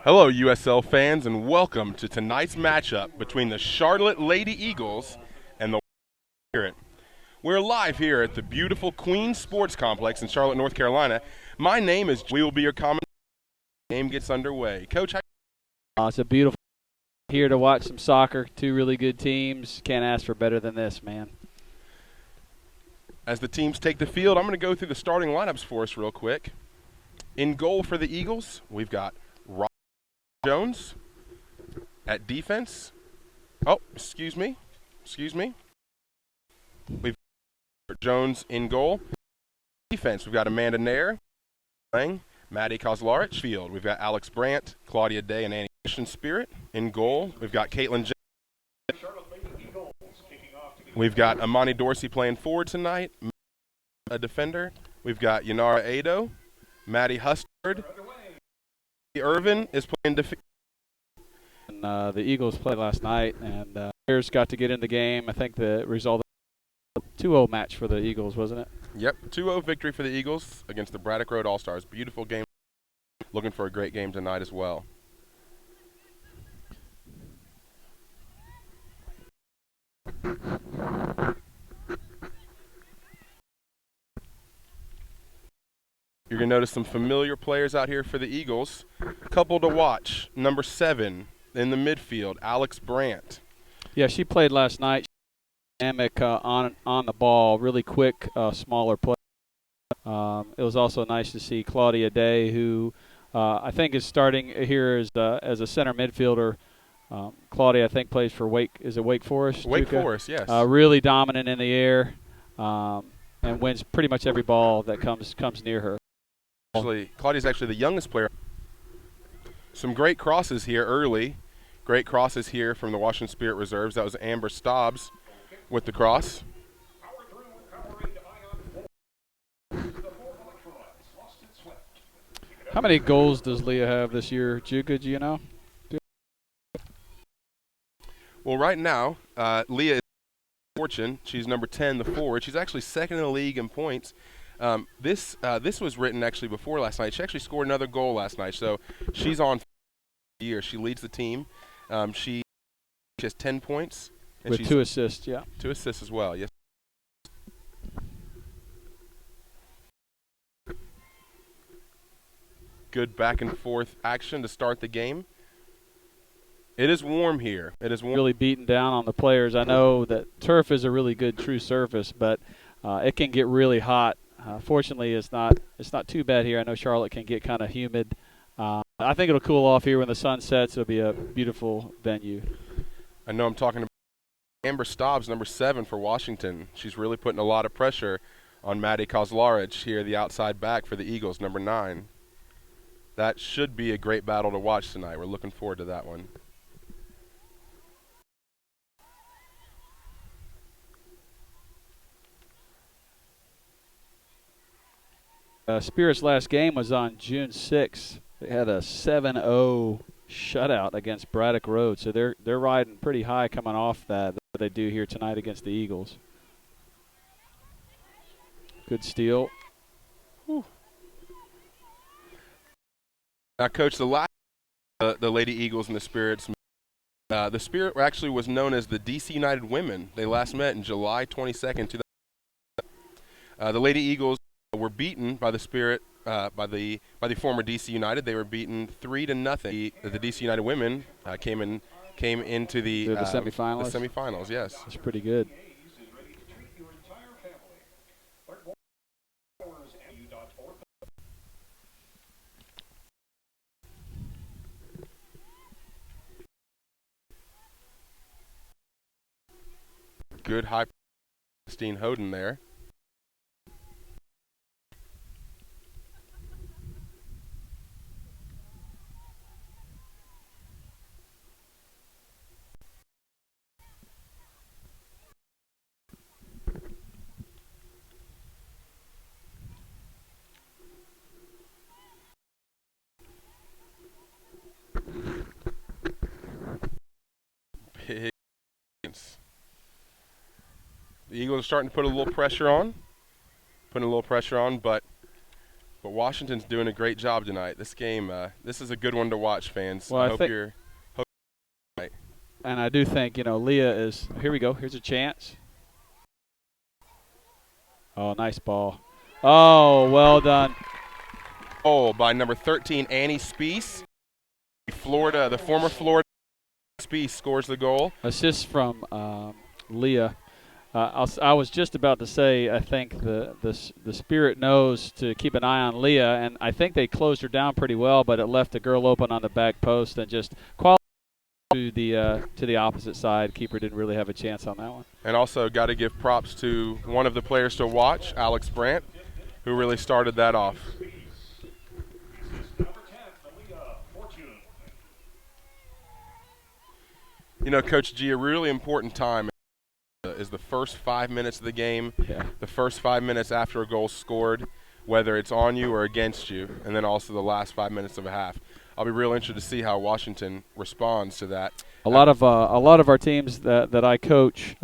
Hello, USL fans, and welcome to tonight's matchup between the Charlotte Lady Eagles and the Spirit. We're live here at the beautiful Queen Sports Complex in Charlotte, North Carolina. My name is. We will be your comment. Game gets underway. Coach, It's a beautiful here to watch some soccer. Two really good teams. Can't ask for better than this, man. as the teams take the field, I'm going to go through the starting lineups for us real quick. In goal for the Eagles, we've got Rob Jones. At defense, excuse me. We've got Jones in goal. Defense, we've got Amanda Nair playing. Maddie Kozlarich. Field, we've got Alex Brandt, Claudia Day, and Annie Spirit. In goal, we've got Caitlin James. We've got Amani Dorsey playing forward tonight, a defender. We've got Yanara Ado, Maddie Hustard. Irvin is playing defense. And the Eagles played last night, and players got to get in the game. I think the result was a 2-0 match for the Eagles, wasn't it? Yep, 2-0 victory for the Eagles against the Braddock Road All-Stars. Beautiful game. Looking for a great game tonight as well. You're going to notice some familiar players out here for the Eagles. Couple to watch. Number 7 in the midfield, Alex Brandt. Yeah, she played last night. Dynamic on the ball, really quick, smaller play. It was also nice to see Claudia Day, who I think is starting here as a center midfielder. Claudia, I think, plays for Wake Forest? Wake Juka? Forest, yes. Really dominant in the air, and wins pretty much every ball that comes near her. Claudia's actually the youngest player. Some great crosses here early. Great crosses here from the Washington Spirit Reserves. That was Amber Stobbs with the cross. How many goals does Leah have this year, Juka? Do you know? Well, right now, Leah is fortune. She's number 10, the forward. She's actually second in the league in points. This was written actually before last night. She actually scored another goal last night, so she's on the year. She leads the team. She has 10 points. And with 2 assists, yeah. 2 assists as well, yes. Good back and forth action to start the game. It is warm here. It is warm. Really beaten down on the players. I know that turf is a really good true surface, but it can get really hot. Fortunately, it's not too bad here. I know Charlotte can get kind of humid. I think it'll cool off here when the sun sets. It'll be a beautiful venue. I know I'm talking about Amber Stobbs, number 7 for Washington. She's really putting a lot of pressure on Maddie Kozlarich here, the outside back for the Eagles, number 9. That should be a great battle to watch tonight. We're looking forward to that one. Spirit's last game was on June 6th. They had a 7-0 shutout against Braddock Road, so they're riding pretty high coming off that. That's what they do here tonight against the Eagles. Good steal. Whew. Now, Coach, the Lady Eagles and the Spirits. The Spirit actually was known as the DC United Women. They last met in July 22nd, 2000. The Lady Eagles were beaten by the Spirit, by the former DC United. They were beaten 3-0. The DC United Women came into the semifinals. The semifinals, yes. That's pretty good. Good high Christine Hoden there. Big. The Eagles are starting to put a little pressure on. But But Washington's doing a great job tonight. This game, this is a good one to watch, fans. Well, I hope you're right. And I do think, Leah is – here we go. Here's a chance. Oh, nice ball. Oh, well done. Oh, by number 13, Annie Spees. The former Florida Spees scores the goal. Assist from Leah. I was just about to say I think the Spirit knows to keep an eye on Leah, and I think they closed her down pretty well, but it left the girl open on the back post and just quality to the opposite side. Keeper didn't really have a chance on that one. And also got to give props to one of the players to watch, Alex Brandt, who really started that off. Coach G, a really important time is the first 5 minutes of the game, the first 5 minutes after a goal scored, whether it's on you or against you, and then also the last 5 minutes of a half. I'll be real interested to see how Washington responds to that. A lot of our teams that I coach,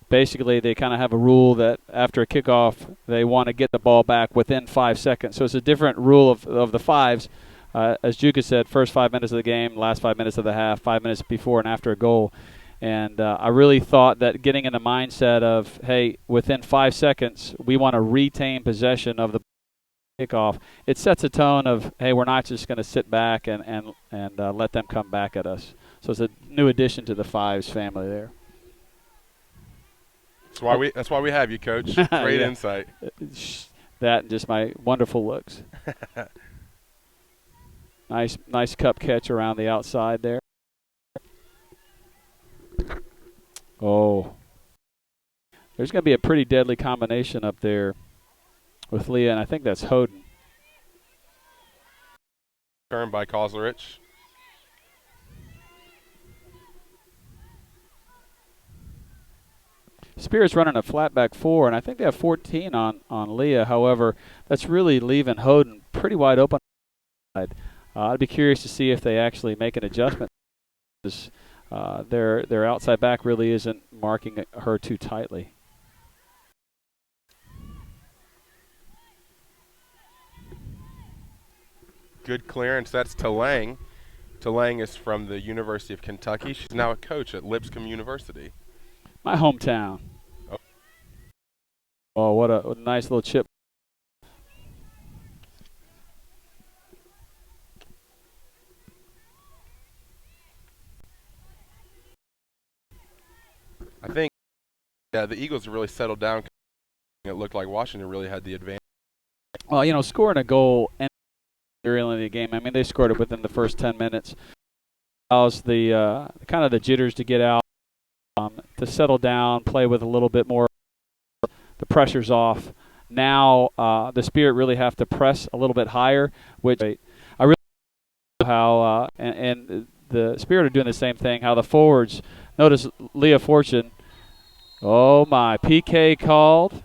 basically they kind of have a rule that after a kickoff they want to get the ball back within 5 seconds. So it's a different rule of the fives. As Juka said, first 5 minutes of the game, last 5 minutes of the half, 5 minutes before and after a goal. And I really thought that getting in the mindset of, hey, within 5 seconds, we want to retain possession of the kickoff. It sets a tone of, hey, we're not just going to sit back and let them come back at us. So it's a new addition to the fives family there. That's why we have you, Coach. Great insight. That and just my wonderful looks. Nice cup catch around the outside there. Oh. There's going to be a pretty deadly combination up there with Leah, and I think that's Hoden. Turned by Kozlerich. Spears running a flat back four, and I think they have 14 on Leah. However, that's really leaving Hoden pretty wide open. I'd be curious to see if they actually make an adjustment. Their outside back really isn't marking her too tightly. Good clearance. That's Talang. Talang is from the University of Kentucky. She's now a coach at Lipscomb University. My hometown. Oh, what a nice little chip. I think the Eagles have really settled down. It looked like Washington really had the advantage. Well, scoring a goal early in the game, I mean, they scored it within the first 10 minutes. Allows the kind of the jitters to get out, to settle down, play with a little bit more. The pressure's off. Now the Spirit really have to press a little bit higher, which I really like how and the Spirit are doing the same thing. How the forwards, notice Leah Fortune. Oh my, PK called.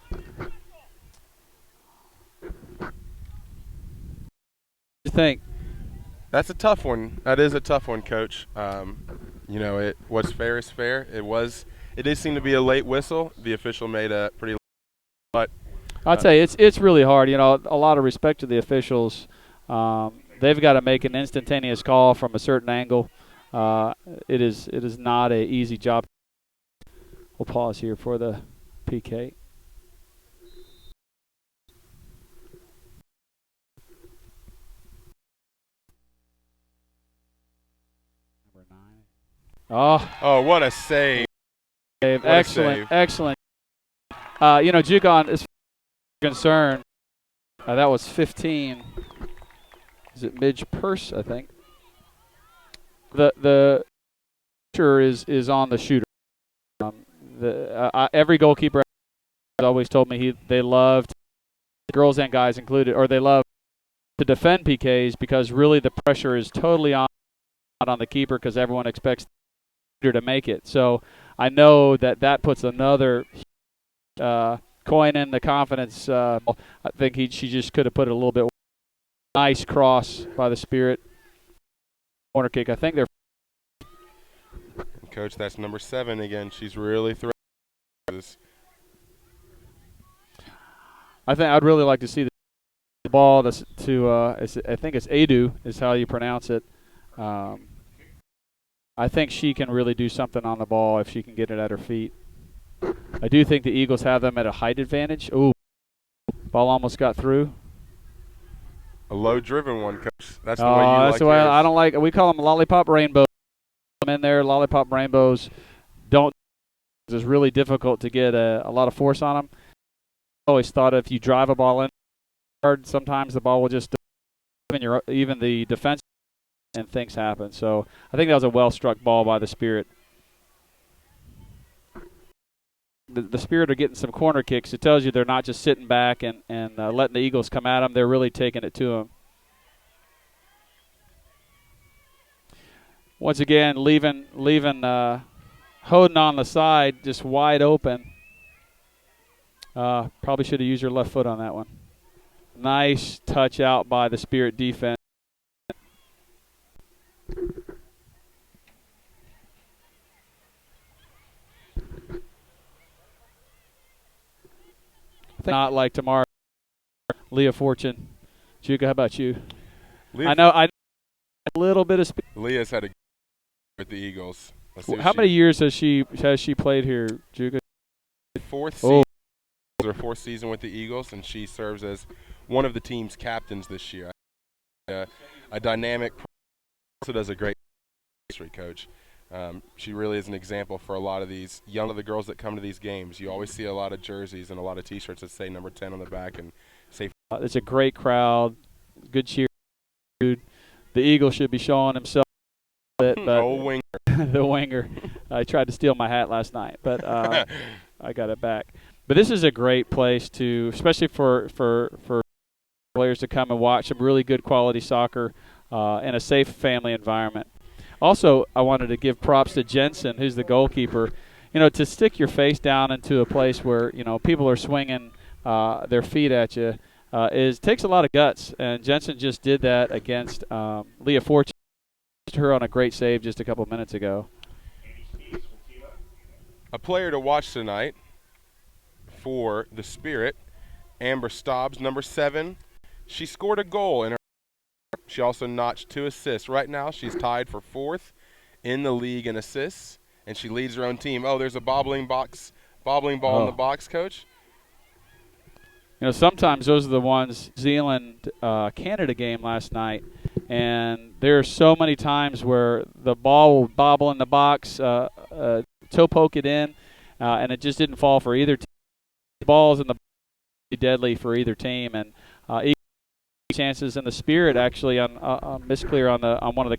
What do you think? That's a tough one. That is a tough one, Coach. What's fair is fair. It did seem to be a late whistle. The official made a pretty. But I'll tell you, it's really hard. A lot of respect to the officials. They've got to make an instantaneous call from a certain angle. It is not an easy job. We'll pause here for the PK. Number 9. Oh, what a save. Excellent. Jugon is concerned. That was 15. Is it Midge Purse, I think? The shooter is on the shooter. Every goalkeeper has always told me they loved, girls and guys included, or they love to defend PKs because really the pressure is totally on the keeper because everyone expects the shooter to make it. So I know that puts another coin in the confidence. I think she just could have put it a little bit. Nice cross by the Spirit. Corner kick. I think they're. Coach, that's number 7 again. She's really throwing this. I think I'd really like to see the ball to I think it's Adu is how you pronounce it. I think she can really do something on the ball if she can get it at her feet. I do think the Eagles have them at a height advantage. Ooh, ball almost got through. A low-driven one, Coach. That's the way you like that's the way yours. I don't like. We call them lollipop rainbows. In there, lollipop rainbows don't. It's really difficult to get a lot of force on them. I always thought if you drive a ball in hard, sometimes the ball will just even the defense and things happen. So I think that was a well-struck ball by the Spirit. The Spirit are getting some corner kicks. It tells you they're not just sitting back and letting the Eagles come at them. They're really taking it to them. Once again, leaving Hoden on the side, just wide open. Probably should have used your left foot on that one. Nice touch out by the Spirit defense. Not like tomorrow. Leah Fortune. Juka, how about you? I know a little bit of speed. Leah's had a with the Eagles. How many years has she played here, Juka? Fourth season with the Eagles, and she serves as one of the team's captains this year. A dynamic, also does a great coach. She really is an example for a lot of these young of the girls that come to these games. You always see a lot of jerseys and a lot of T-shirts that say number 10 on the back and say. It's a great crowd, good cheer. The Eagle should be showing himself a bit, but winger. the winger. I tried to steal my hat last night, but I got it back. But this is a great place to, especially for players to come and watch some really good quality soccer in a safe family environment. Also, I wanted to give props to Jensen, who's the goalkeeper. You know, to stick your face down into a place where, you know, people are swinging their feet at you takes a lot of guts. And Jensen just did that against Leah Fortune. Her on a great save just a couple minutes ago. A player to watch tonight for the Spirit, Amber Stobbs, number 7. She scored a goal in her. She also notched 2 assists. Right now, she's tied for 4th in the league in assists, and she leads her own team. Oh, there's a bobbling ball in the box, Coach. You know, sometimes those are the ones. Zealand Canada game last night, and there are so many times where the ball will bobble in the box, toe poke it in, and it just didn't fall for either team. The balls in the deadly for either team, and chances in the Spirit actually on misclear on one of the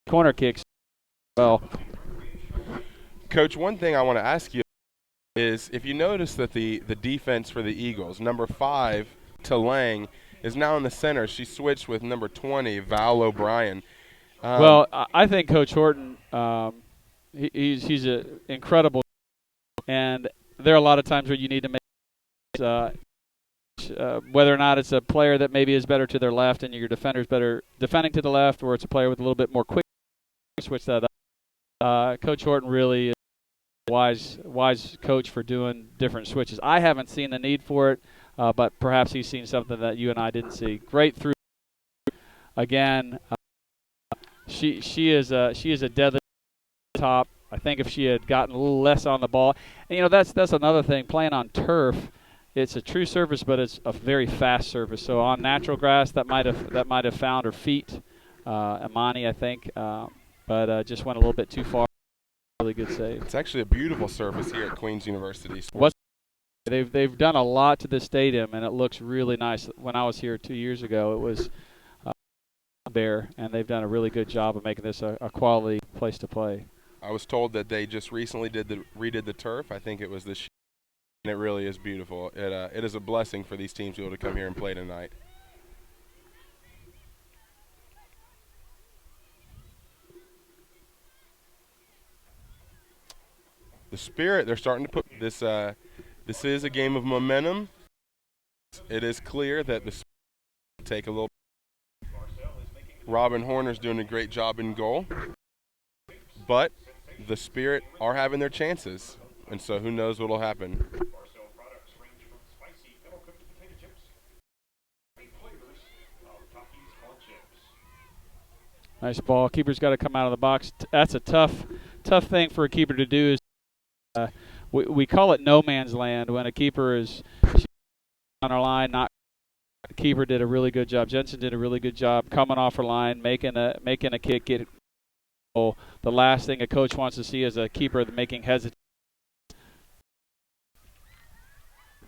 corner kicks. Well, Coach, one thing I want to ask you is if you notice that the defense for the Eagles, number 5, Talang, is now in the center. She switched with number 20, Val O'Brien. Well, I think Coach Horton, he's an incredible, and there are a lot of times where you need to make whether or not it's a player that maybe is better to their left and your defender's better defending to the left, or it's a player with a little bit more quick switch that up. Coach Horton really is a wise coach for doing different switches. I haven't seen the need for it, but perhaps he's seen something that you and I didn't see. Great through again. She is a deadly top. I think if she had gotten a little less on the ball, and you know that's another thing. Playing on turf, it's a true surface, but it's a very fast surface. So on natural grass, that might have found her feet, Amani, I think, but just went a little bit too far. Really good save. It's actually a beautiful surface here at Queens University. They've done a lot to the stadium, and it looks really nice. When I was here 2 years ago, it was bare, and they've done a really good job of making this a quality place to play. I was told that they just recently redid the turf. I think it was this year, and it really is beautiful. It is a blessing for these teams to be able to come here and play tonight. The Spirit, they're starting to put this. This is a game of momentum. It is clear that the Spirit take a little. Robin Horner's doing a great job in goal, but the Spirit are having their chances, and so who knows what will happen. Nice ball. Keeper's got to come out of the box. That's a tough thing for a keeper to do. Is we call it no man's land when a keeper is on our line. Not the keeper did a really good job. Jensen did a really good job coming off her line, making a kick. Get the last thing a coach wants to see is a keeper making hesitation.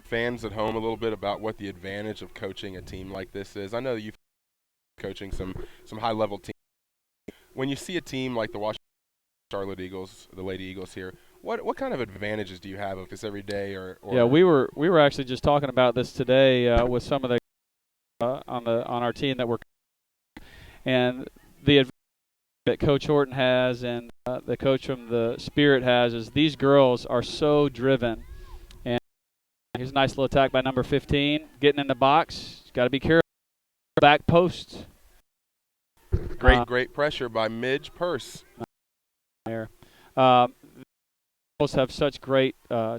Fans at home a little bit about what the advantage of coaching a team like this is. I know you've coaching some high-level teams. When you see a team like the Washington Charlotte Eagles, the Lady Eagles here, what kind of advantages do you have of this every day? Or Yeah, we were actually just talking about this today with some of the on our team that we're, and the advantage that Coach Horton has and the coach from the Spirit has is these girls are so driven. And here's a nice little attack by number 15, getting in the box. Got to be careful. Back post. Great pressure by Midge Purse. There. Girls have such great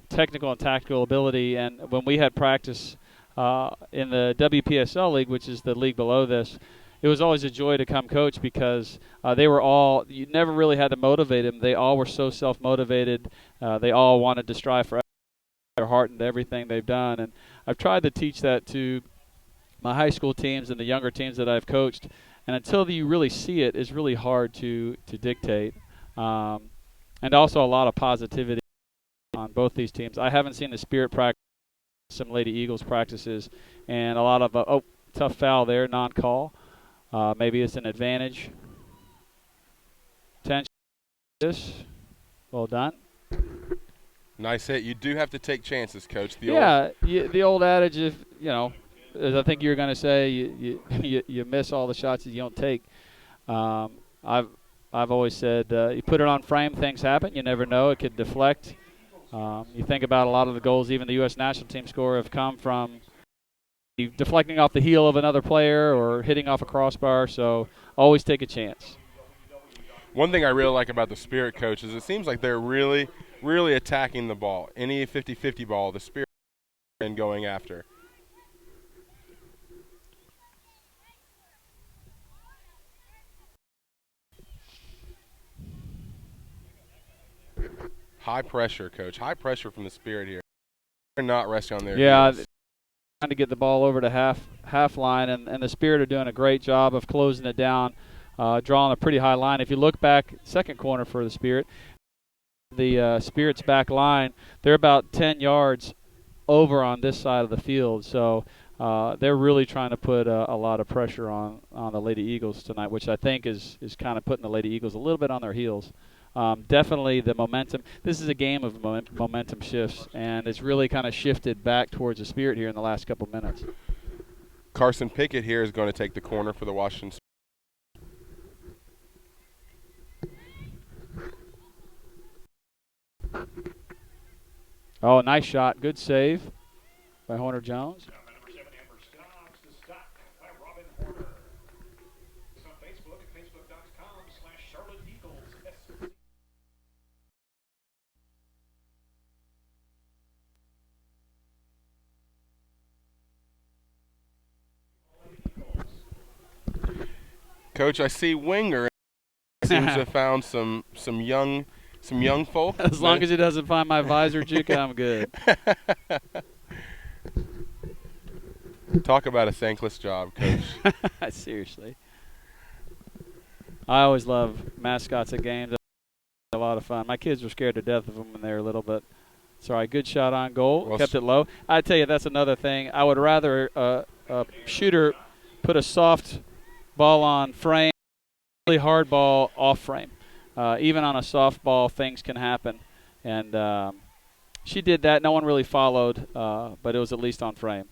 technical and tactical ability, and when we had practice in the WPSL league, which is the league below this, it was always a joy to come coach because they were all, you never really had to motivate them. They all were so self-motivated. They all wanted to strive for their heart and everything they've done. And I've tried to teach that to my high school teams and the younger teams that I've coached. And until you really see it, it's really hard to dictate. And also a lot of positivity on both these teams. I haven't seen the Spirit practice, some Lady Eagles practices, and a lot of, tough foul there, non-call. Maybe it's an advantage. Tension. Well done. Nice hit. You do have to take chances, Coach. The old adage, if as I think you're going to say, you miss all the shots that you don't take. I've always said you put it on frame, things happen. You never know. It could deflect. You think about a lot of the goals even the U.S. national team score have come from deflecting off the heel of another player or hitting off a crossbar. So always take a chance. One thing I really like about the Spirit, Coach, is it seems like they're really, really attacking the ball. Any 50-50 ball, the Spirit and going after. High pressure, Coach. High pressure from the Spirit here. They're not resting on their heels. Trying to get the ball over to half line, and the Spirit are doing a great job of closing it down, drawing a pretty high line. If you look back, second corner for the Spirit, the Spirit's back line, they're about 10 yards over on this side of the field. So they're really trying to put a lot of pressure on the Lady Eagles tonight, which I think is kind of putting the Lady Eagles a little bit on their heels. Definitely the momentum. This is a game of momentum shifts, and it's really kind of shifted back towards the Spirit here in the last couple minutes. Carson Pickett here is going to take the corner for the Washington Spirit. Oh, nice shot. Good save by Horner Jones. Coach, I see Winger seems to have found some young folk. As long as he doesn't find my visor, Juka, I'm good. Talk about a thankless job, Coach. Seriously. I always love mascots at games. A lot of fun. My kids were scared to death of them when they were little, but it's all right. Good shot on goal. Well, kept it low. I tell you, that's another thing. I would rather a shooter put a soft ball on frame, really hard ball off frame. Even on a soft ball, things can happen. And she did that. No one really followed, but it was at least on frame.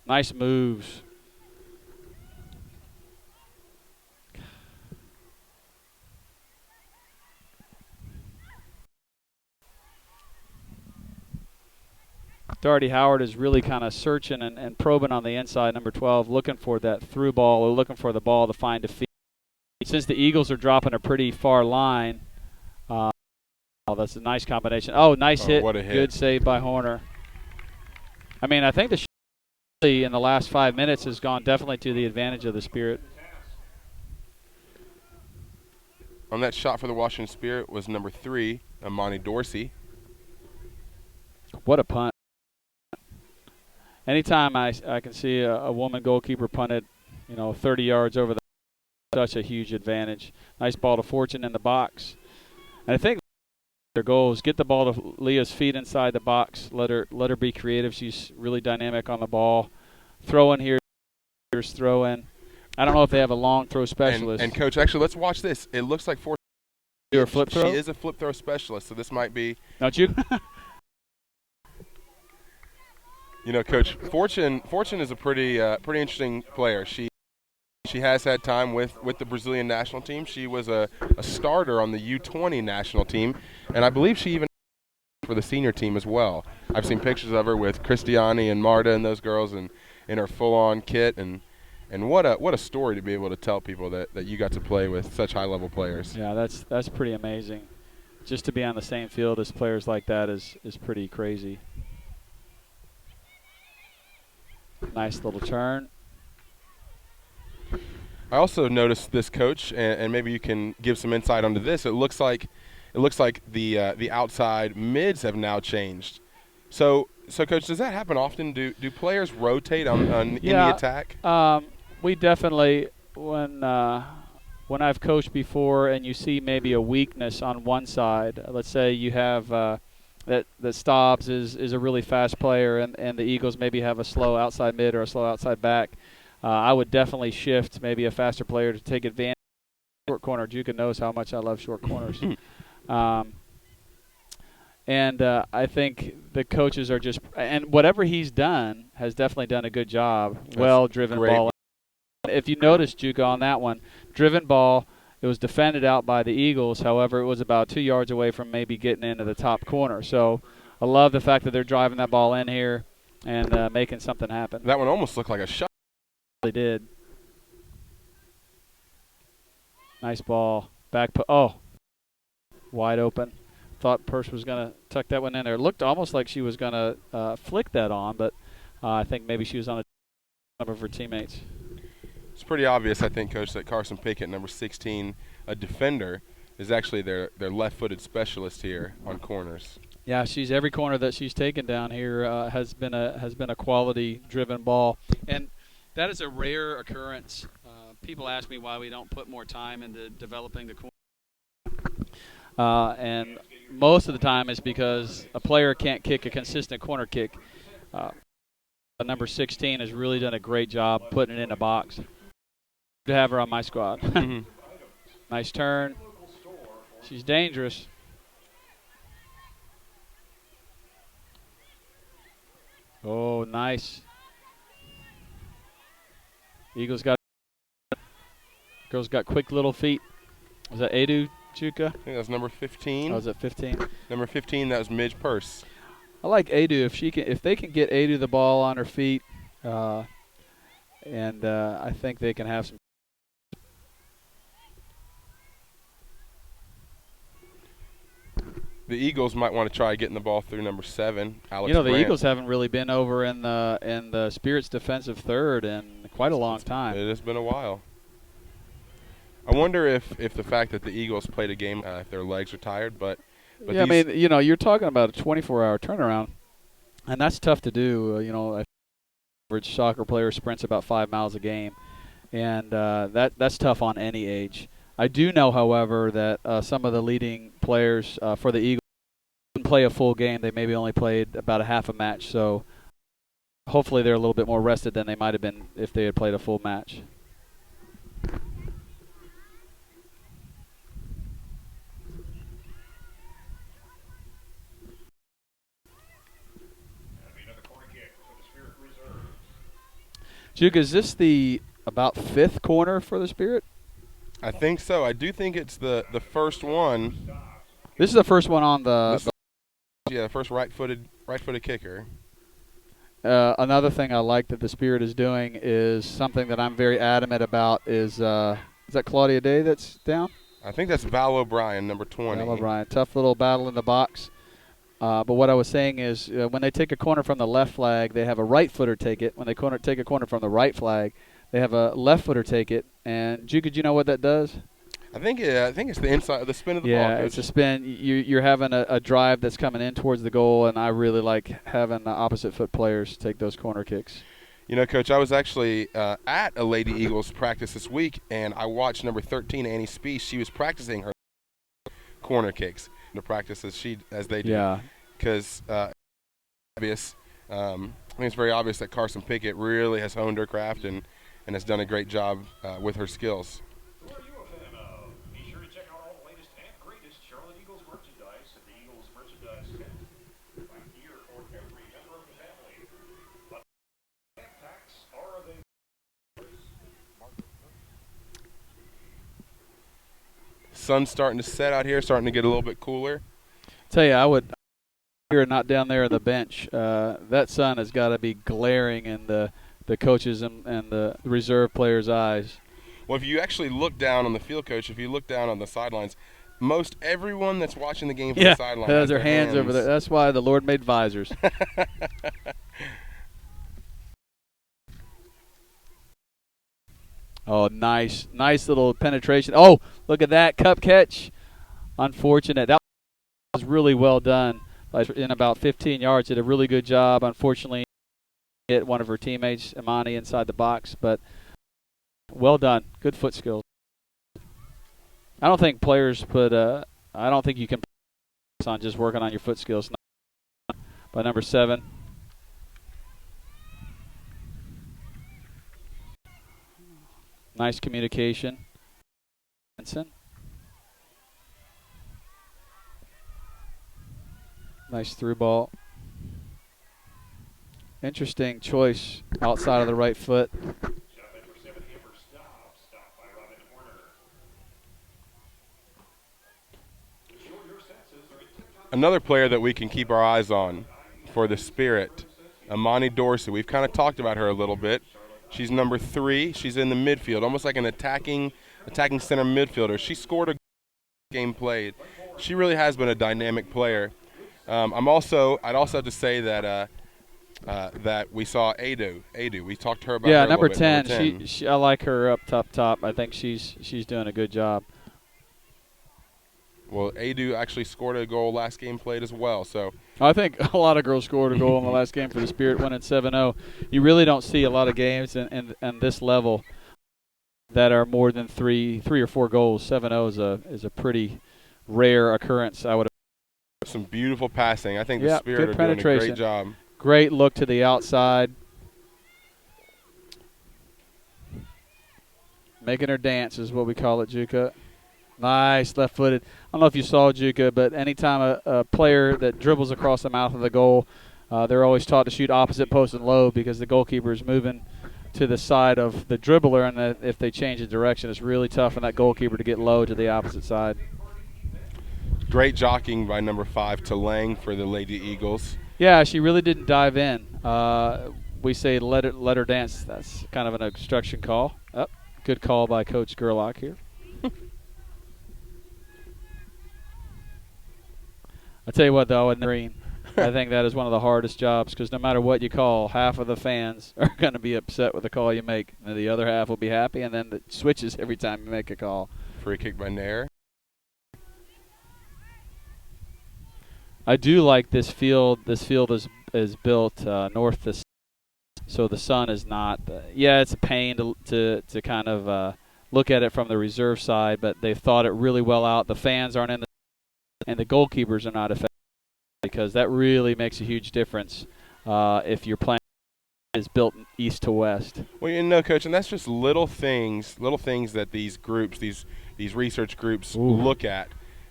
Nice moves. Darty Howard is really kind of searching and probing on the inside, number 12, looking for that through ball or looking for the ball to find a feed. Since the Eagles are dropping a pretty far line, that's a nice combination. Oh, nice hit. What a hit. Good save by Horner. I mean, I think the in the last 5 minutes has gone definitely to the advantage of the Spirit. On that shot for the Washington Spirit was number 3, Amani Dorsey. What a punt. Anytime I can see a woman goalkeeper punt it, 30 yards over such a huge advantage. Nice ball to Fortune in the box. And I think their goal is get the ball to Leah's feet inside the box. Let her be creative. She's really dynamic on the ball. Throw in here, throw in. I don't know if they have a long throw specialist. And Coach, actually, let's watch this. It looks like Fortune. Do a flip throw? She is a flip throw specialist, so this might be. Don't you? Coach, Fortune is a pretty interesting player. She has had time with the Brazilian national team. She was a starter on the U20 national team, and I believe she even for the senior team as well. I've seen pictures of her with Christiani and Marta and those girls in her full-on kit, and what a story to be able to tell people that you got to play with such high-level players. Yeah, that's pretty amazing. Just to be on the same field as players like that is pretty crazy. Nice little turn. I also noticed this, Coach, and maybe you can give some insight onto this. It looks like the outside mids have now changed. So Coach, does that happen often? Do players rotate in the attack? We definitely, when I've coached before and you see maybe a weakness on one side, let's say you have that Stobbs is a really fast player and the Eagles maybe have a slow outside mid or a slow outside back, I would definitely shift maybe a faster player to take advantage of short corner. Juka knows how much I love short corners. And I think the coaches are just – and whatever he's done has definitely done a good job. Well-driven ball. If you notice, Juka, on that one, driven ball, it was defended out by the Eagles. However, it was about 2 yards away from maybe getting into the top corner. So I love the fact that they're driving that ball in here and making something happen. That one almost looked like a shot. They did. Nice ball. Oh, wide open. Thought Purse was going to tuck that one in there. It looked almost like she was going to flick that on, but I think maybe she was on a number of her teammates. It's pretty obvious, I think, Coach, that Carson Pickett, number 16, a defender, is actually their left-footed specialist here on corners. Yeah, every corner that she's taken down here has been a quality-driven ball, and that is a rare occurrence. People ask me why we don't put more time into developing the corner. And most of the time it's because a player can't kick a consistent corner kick. Number 16 has really done a great job putting it in a box. To have her on my squad. Mm-hmm. Nice turn. She's dangerous. Oh, nice. Eagles got girls got quick little feet. Was that Edu, Chuka? I think that was number 15. Oh, was it 15? Number 15, that was Midge Purse. I like Edu if they can get Edu the ball on her feet, and I think they can have some. The Eagles might want to try getting the ball through number 7, Alex Brandt. The Eagles haven't really been over in the Spirit's defensive third in quite a long time. It has been a while. I wonder if the fact that the Eagles played a game, if their legs are tired, but yeah, I mean, you're talking about a 24-hour turnaround, and that's tough to do. An average soccer player sprints about 5 miles a game, and that's tough on any age. I do know, however, that some of the leading players for the Eagles didn't play a full game. They maybe only played about a half a match, so hopefully they're a little bit more rested than they might have been if they had played a full match. Juke, is this the about 5th corner for the Spirit? I think so. I do think it's the first one. This is the first one on the first right-footed kicker. Another thing I like that the Spirit is doing is something that I'm very adamant about is that Claudia Day that's down? I think that's Val O'Brien, number 20. Val O'Brien. Tough little battle in the box. But what I was saying is when they take a corner from the left flag, they have a right footer take it. When they take a corner from the right flag, they have a left footer take it. And Juke, do you know what that does? I think it's the inside, the spin of the ball. Yeah, Coach. it's a spin. You're having a drive that's coming in towards the goal, and I really like having the opposite foot players take those corner kicks. You know, Coach, I was actually at a Lady Eagles practice this week, and I watched number 13, Annie Spees. She was practicing her corner kicks, the practice as they do. Yeah. Because obvious. I think it's very obvious that Carson Pickett really has honed her craft and has done a great job with her skills. Who are you a fan of? Be sure to check out all the latest and greatest Charlotte Eagles merchandise at the Eagles Merchandise Tent. Find gear for every member of the family. But packs are available. Sun's starting to set out here, starting to get a little bit cooler. Tell you, I would here, not down there on the bench. That sun has got to be glaring in the coaches and the reserve players' eyes. Well, if you actually look down on the field, Coach, if you look down on the sidelines, most everyone that's watching the game from the sideline has their hands over there. That's why the Lord made visors. Oh, nice little penetration. Oh, look at that cup catch. Unfortunate. That was really well done. In about 15 yards, did a really good job. Unfortunately, hit one of her teammates, Imani, inside the box, but well done. Good foot skills. I don't think players I don't think you can focus on just working on your foot skills. By number 7. Nice communication. Benson. Nice through ball. Interesting choice outside of the right foot. Another player that we can keep our eyes on for the Spirit, Imani Dorsey. We've kind of talked about her a little bit. She's number 3. She's in the midfield, almost like an attacking center midfielder. She scored a game played. She really has been a dynamic player. I'd also have to say that that we saw Adu. We talked to her about her number a little bit. 10. Number 10. She I like her up top. I think she's doing a good job. Well, Adu actually scored a goal last game played as well. So I think a lot of girls scored a goal in the last game for the Spirit, winning 7-0. You really don't see a lot of games in this level that are more than three or four goals. 7-0 is a pretty rare occurrence, I would. Some beautiful passing. I think the Spirit are doing a great job. Great look to the outside. Making her dance is what we call it, Juka. Nice, left-footed. I don't know if you saw Juka, but anytime a player that dribbles across the mouth of the goal, they're always taught to shoot opposite post and low because the goalkeeper is moving to the side of the dribbler, and if they change the direction, it's really tough for that goalkeeper to get low to the opposite side. Great jockeying by number 5, Talang, for the Lady Eagles. Yeah, she really didn't dive in. We say let her dance. That's kind of an obstruction call. Oh, good call by Coach Gerlach here. I tell you what, though, in the green, I think that is one of the hardest jobs because no matter what you call, half of the fans are going to be upset with the call you make, and the other half will be happy, and then it switches every time you make a call. Free kick by Nair. I do like this field. This field is built north to south, so the sun is not. It's a pain to kind of look at it from the reserve side, but they've thought it really well out. The fans aren't in the, and the goalkeepers are not affected because that really makes a huge difference if your plan is built east to west. Well, Coach, and that's just little things that these groups, these research groups look at.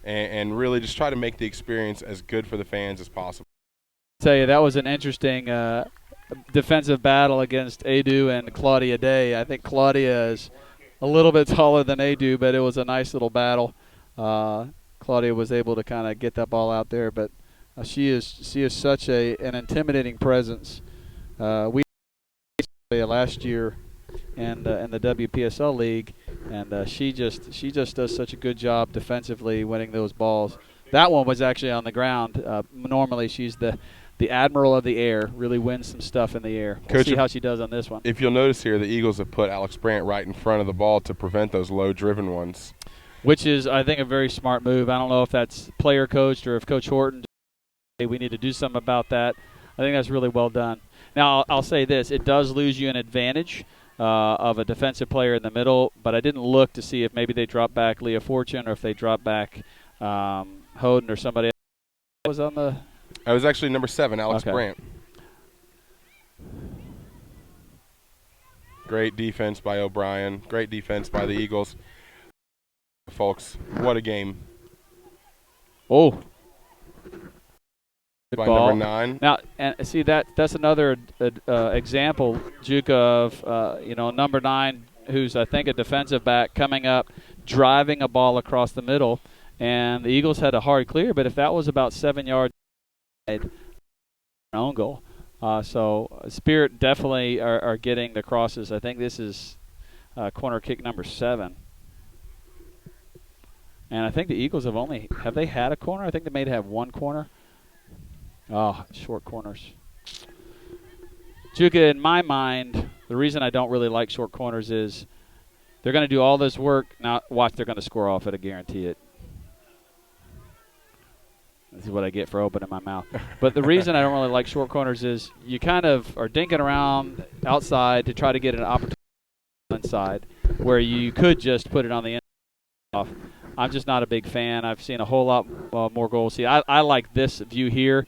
And really just try to make the experience as good for the fans as possible. I'll tell you, that was an interesting defensive battle against Adu and Claudia Day. I think Claudia is a little bit taller than Adu, but it was a nice little battle. Claudia was able to kind of get that ball out there, but she is such an intimidating presence. We last year in the WPSL league, and she just does such a good job defensively winning those balls. That one was actually on the ground. Normally she's the admiral of the air, really wins some stuff in the air. We'll see how she does on this one. If you'll notice here, the Eagles have put Alex Brandt right in front of the ball to prevent those low-driven ones. which is, I think, a very smart move. I don't know if that's player coached or if Coach Horton, hey, we need to do something about that. I think that's really well done. Now, I'll say this. It does lose you an advantage of a defensive player in the middle, but I didn't look to see if maybe they drop back Leah Fortune or if they drop back Hoden or somebody else. Was on the... I was actually number 7, Alex Brandt. Great defense by O'Brien. Great defense by the Eagles. Folks, what a game. Oh. By ball. number 9. Now, and see that's another example, Juka, of number 9, who's I think a defensive back coming up, driving a ball across the middle, and the Eagles had a hard clear. But if that was about 7 yards, an own goal. So Spirit definitely are getting the crosses. I think this is corner kick number 7. And I think the Eagles have they had a corner? I think they may have one corner. Oh, short corners. Juka, in my mind, the reason I don't really like short corners is they're going to do all this work. Now, watch, they're going to score off it. I guarantee it. This is what I get for opening my mouth. But the reason I don't really like short corners is you kind of are dinking around outside to try to get an opportunity inside where you could just put it on the inside off. I'm just not a big fan. I've seen a whole lot more goals. See, I like this view here.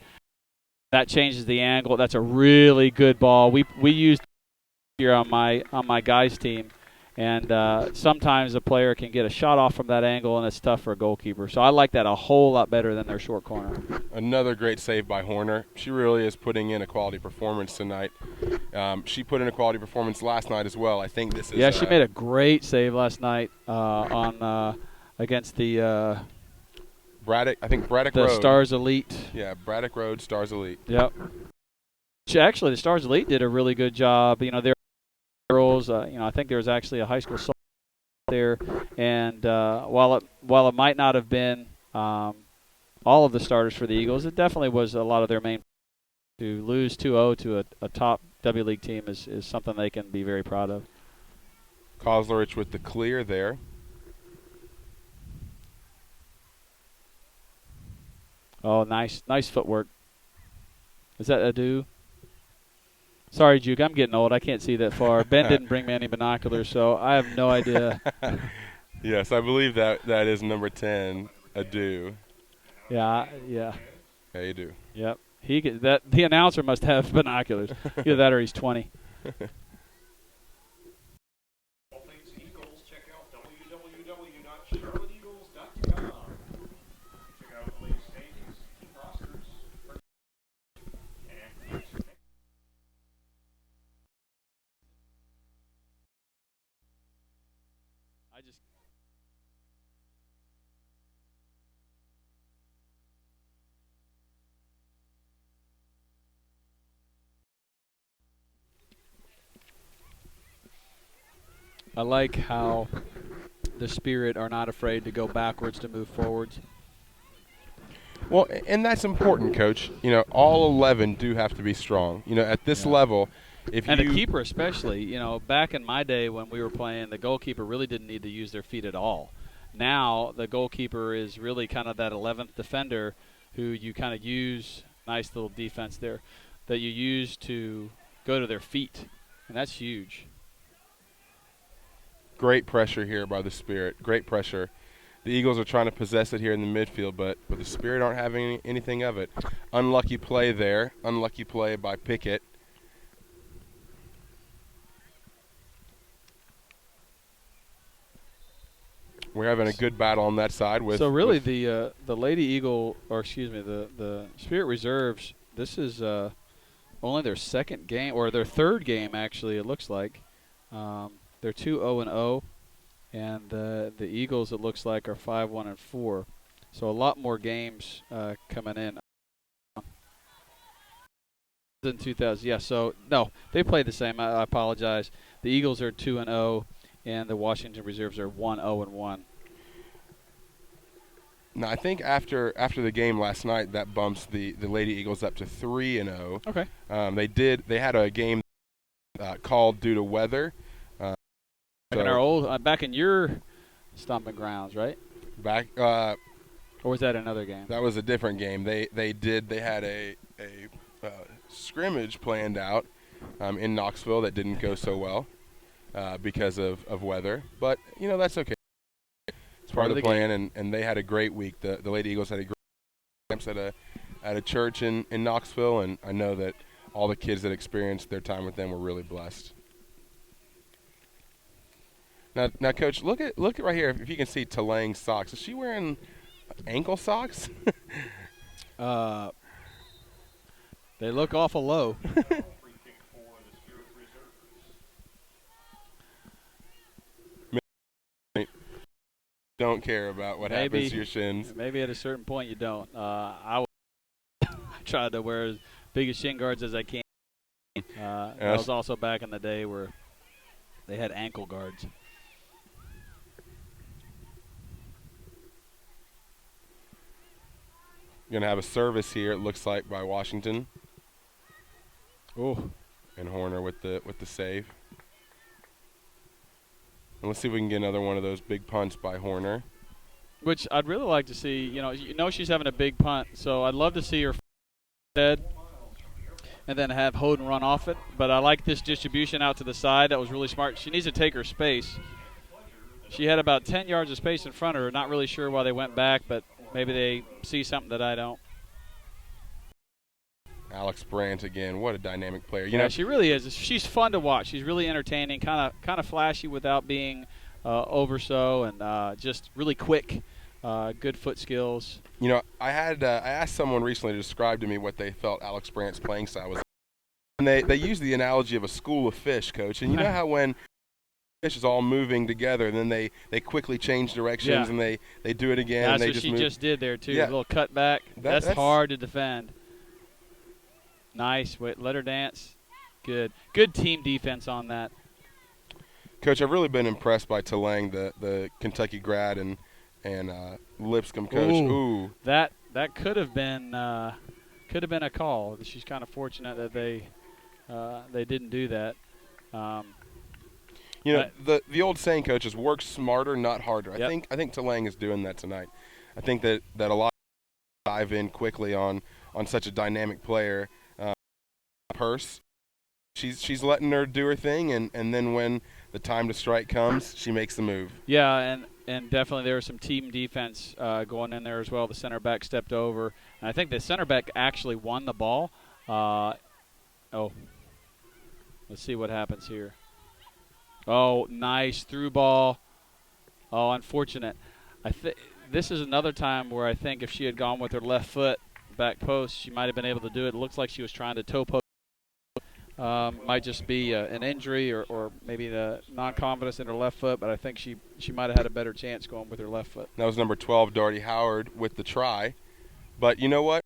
That changes the angle. That's a really good ball. We used here on my guys team, and sometimes a player can get a shot off from that angle, and it's tough for a goalkeeper. So I like that a whole lot better than their short corner. Another great save by Horner. She really is putting in a quality performance tonight. She put in a quality performance last night as well. I think this is. Yeah, she made a great save last night against the. Braddock Road. The Stars Elite. Yeah, Braddock Road, Stars Elite. Yep. Actually, the Stars Elite did a really good job. Their girls. I think there was actually a high school softball there, and while it might not have been all of the starters for the Eagles, it definitely was a lot of their main. To lose 2-0 to a top W League team is something they can be very proud of. Koslerich with the clear there. Oh, nice footwork. Is that Adu? Sorry, Juke, I'm getting old. I can't see that far. Ben didn't bring me any binoculars, so I have no idea. Yes, I believe that is number 10, Adu. Yeah. Yeah, you do. Yep. The announcer must have binoculars. Either that or he's 20. All things Eagles, check out www.charlotteeagles.com. Check out the latest standings, team rosters, and I like how the Spirit are not afraid to go backwards to move forwards. Well, and that's important, Coach. All 11 do have to be strong. At this level, the keeper especially. Back in my day when we were playing, the goalkeeper really didn't need to use their feet at all. Now the goalkeeper is really kind of that 11th defender who you kind of use, nice little defense there, that you use to go to their feet, and that's huge. Great pressure here by the Spirit. Great pressure. The Eagles are trying to possess it here in the midfield, but the Spirit aren't having anything of it. Unlucky play there. Unlucky play by Pickett. We're having a good battle on that side with. So really, the Lady Eagle, or excuse me, the Spirit Reserves. This is only their second game, or their third game actually. It looks like they're 2-0-0, and the Eagles, it looks like, are 5-1-4. So a lot more games coming in. In 2000, yeah. So no, they played the same. I apologize. The Eagles are 2-0. And the Washington Reserves are 1-0-1. Now, I think after the game last night, that bumps the Lady Eagles up to 3-0. Okay. They had a game called due to weather. Back in your stomping grounds, right? Back. Or was that another game? That was a different game. They had a scrimmage planned out in Knoxville that didn't go so well because of weather. But that's okay. It's part of the plan, and they had a great week. The Lady Eagles had a great camps at a church in Knoxville, and I know that all the kids that experienced their time with them were really blessed. Now, Coach, look at right here. If you can see Tulang's socks, is she wearing ankle socks? They look awful low. Don't care about what happens to your shins. Maybe at a certain point you don't. I tried to wear as big as shin guards as I can. That was also back in the day where they had ankle guards. Going to have a service here, it looks like, by Washington. Oh. And Horner with the save. And let's see if we can get another one of those big punts by Horner. Which I'd really like to see. You know she's having a big punt, so I'd love to see her dead and then have Hoden run off it. But I like this distribution out to the side. That was really smart. She needs to take her space. She had about 10 yards of space in front of her. Not really sure why they went back, but maybe they see something that I don't. Alex Brandt again. What a dynamic player. Yeah, she really is. She's fun to watch. She's really entertaining, kind of flashy without being over so, and just really quick, good foot skills. I asked someone recently to describe to me what they felt Alex Brandt's playing style was. And they used the analogy of a school of fish, Coach. And you know how when fish is all moving together, and then they quickly change directions, and they do it again. That's and they what she move. just did there, too. Yeah. A little cut back. That's hard to defend. Nice. Wait, let her dance. Good team defense on that. Coach, I've really been impressed by Tulang, the Kentucky grad, and Lipscomb coach. Ooh. That could have been a call. She's kind of fortunate that they didn't do that. The old saying, Coach, is work smarter, not harder. Yep. I think Tulang is doing that tonight. I think that a lot of dive in quickly on such a dynamic player. Purse, she's letting her do her thing, and then when the time to strike comes, she makes the move. Yeah, and definitely there was some team defense going in there as well. The center back stepped over, and I think the center back actually won the ball. Let's see what happens here. Oh, nice through ball. Oh, unfortunate. This is another time where I think if she had gone with her left foot back post, she might have been able to do it. It looks like she was trying to toe post. Might just be an injury or maybe the non-confidence in her left foot, but I think she might have had a better chance going with her left foot. That was number 12, Darty Howard, with the try. But you know what?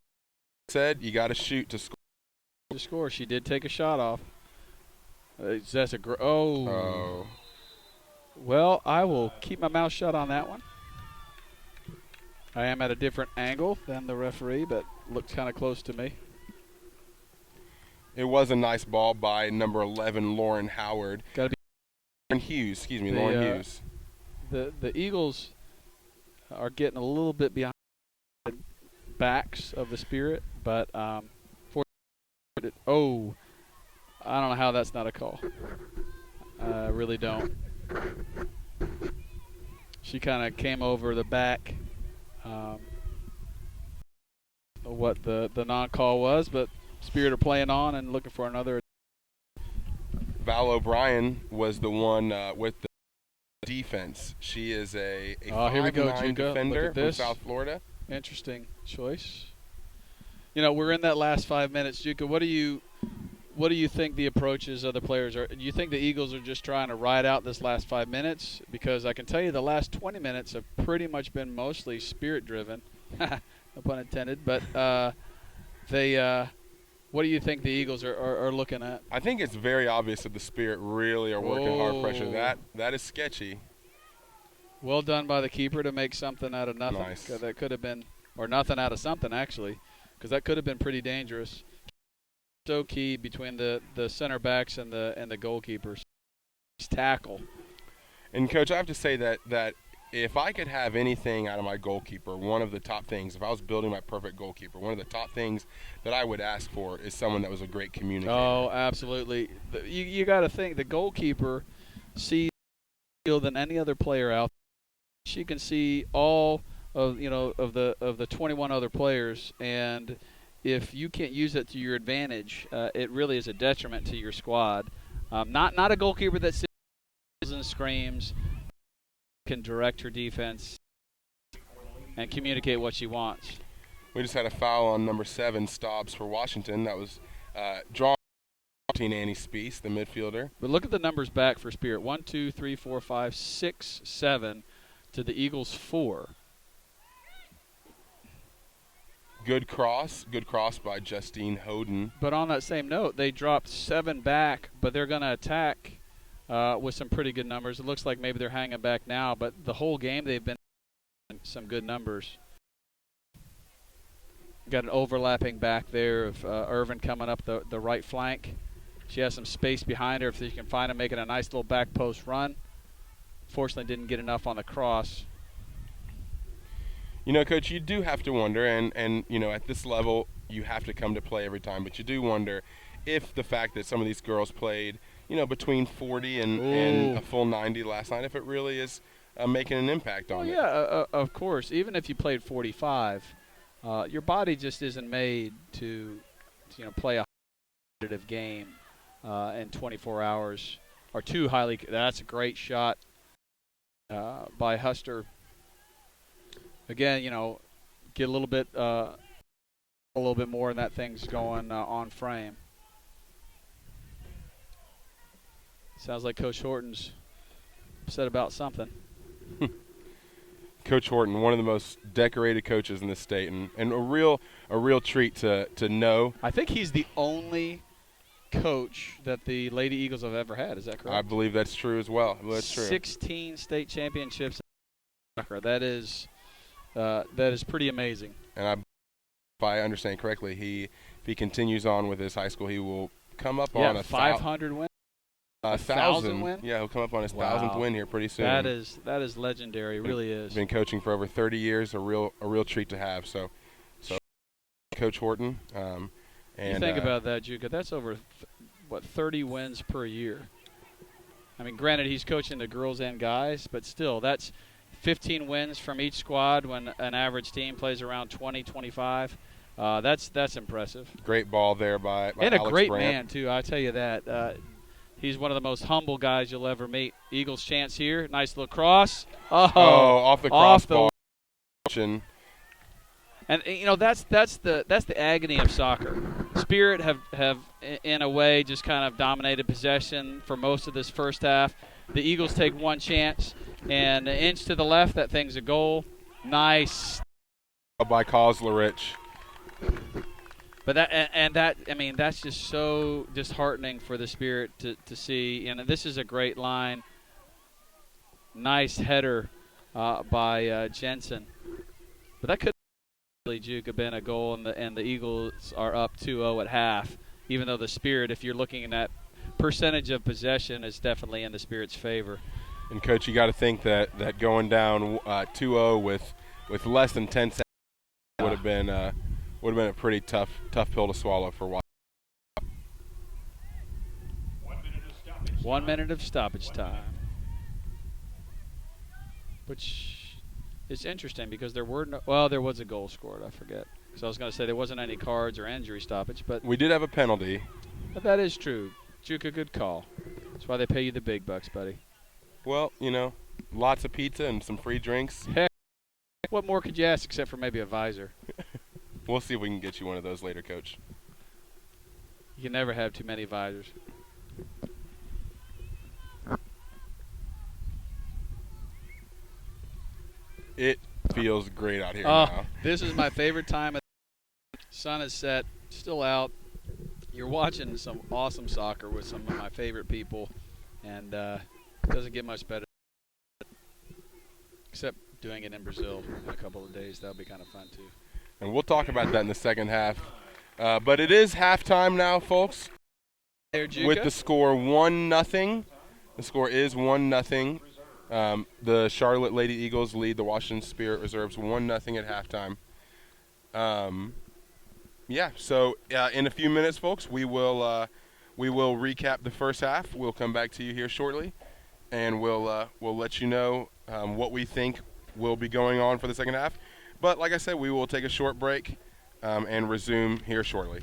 Said you got to shoot to score. To score, she did take a shot off. That's Oh. Well, I will keep my mouth shut on that one. I am at a different angle than the referee, but looked kind of close to me. It was a nice ball by number 11, Lauren Howard. Got to be Lauren Hughes. Lauren Hughes. The Eagles are getting a little bit behind the backs of the Spirit, but I don't know how that's not a call. I really don't. She kind of came over the back. What the non-call was, but Spirit are playing on and looking for another. Val O'Brien was the one with the defense. She is a 5'9" defender from South Florida. Interesting choice. We're in that last 5 minutes. Juka, what do you think the approaches of the players are? Do you think the Eagles are just trying to ride out this last 5 minutes? Because I can tell you the last 20 minutes have pretty much been mostly Spirit-driven. No pun intended. But what do you think the Eagles are looking at? I think it's very obvious that the Spirit really are working hard pressure. That is sketchy. Well done by the keeper to make something out of nothing. Nice. That could have been, or nothing out of something actually, because that could have been pretty dangerous. So key between the center backs and the goalkeepers. Tackle. And Coach, I have to say that if I could have anything out of my goalkeeper, one of the top things, if I was building my perfect goalkeeper, one of the top things that I would ask for is someone that was a great communicator. Oh, absolutely. You got to think the goalkeeper sees more than any other player out there. She can see all of the 21 other players, and if you can't use it to your advantage, it really is a detriment to your squad. Not a goalkeeper that sits and screams, can direct her defense and communicate what she wants. We just had a foul on number 7, Stobbs, for Washington. That was drawn by Annie Spiess, the midfielder. But look at the numbers back for Spirit. 1, 2, 3, 4, 5, 6, 7 to the Eagles 4. Good cross by Justine Hoden. But on that same note, they dropped 7 back, but they're going to attack with some pretty good numbers. It looks like maybe they're hanging back now, but the whole game they've been some good numbers. Got an overlapping back there of Irvin coming up the right flank. She has some space behind her if you can find him making a nice little back post run. Fortunately didn't get enough on the cross. You know, Coach, you do have to wonder, and you know, at this level, you have to come to play every time, but you do wonder if the fact that some of these girls played, you know, between 40 and a full 90 last night, if it really is making an impact on it. Yeah, of course. Even if you played 45, your body just isn't made to play a competitive game in 24 hours or too highly. That's a great shot by Huster. Again, get a little bit more, and that thing's going on frame. Sounds like Coach Horton's upset about something. Coach Horton, one of the most decorated coaches in the state, and a real treat to know. I think he's the only coach that the Lady Eagles have ever had. Is that correct? I believe that's true as well. That's true. 16 state championships. That is pretty amazing. And if I understand correctly, if he continues on with his high school, he will come up on a 500 win. 1,000 win. Yeah, he'll come up on his 1,000th win here pretty soon. That is legendary. Really is. Been coaching for over 30 years. A real treat to have. So Coach Horton. And you think about that, Juka. That's over 30 wins per year. I mean, granted, he's coaching the girls and guys, but still, that's 15 wins from each squad when an average team plays around 20, 25. That's impressive. Great ball there by and Alex a great Brandt. man too. I tell you that. He's one of the most humble guys you'll ever meet. Eagles chance here. Nice little cross. Oh, off the crossbar. And that's the agony of soccer. Spirit have in a way just kind of dominated possession for most of this first half. The Eagles take one chance, and an inch to the left, that thing's a goal. Nice. By Kozlerich. But that's just so disheartening for the Spirit to see. And this is a great line. Nice header by Jensen. But that could have been a goal, and the Eagles are up 2-0 at half, even though the Spirit, if you're looking at percentage of possession, is definitely in the Spirit's favor. And, Coach, you got to think that going down 2-0 with less than 10 seconds would have been a pretty tough pill to swallow for Washington. 1 minute of stoppage time. Which is interesting because there was a goal scored. I forget. So I was going to say there wasn't any cards or injury stoppage, but we did have a penalty. But that is true. Juka, good call. That's why they pay you the big bucks, buddy. Well, lots of pizza and some free drinks. Heck, what more could you ask except for maybe a visor? We'll see if we can get you one of those later, Coach. You can never have too many visors. It feels great out here now. This is my favorite time. Sun is set, still out. You're watching some awesome soccer with some of my favorite people, and it doesn't get much better. Except doing it in Brazil in a couple of days. That'll be kind of fun, too. And we'll talk about that in the second half. But it is halftime now, folks. There, with the score 1-0. The score is 1-0. The Charlotte Lady Eagles lead the Washington Spirit Reserves 1-0 at halftime. Yeah, so in a few minutes, folks, we will recap the first half. We'll come back to you here shortly, and we'll let you know what we think will be going on for the second half. But like I said, we will take a short break and resume here shortly.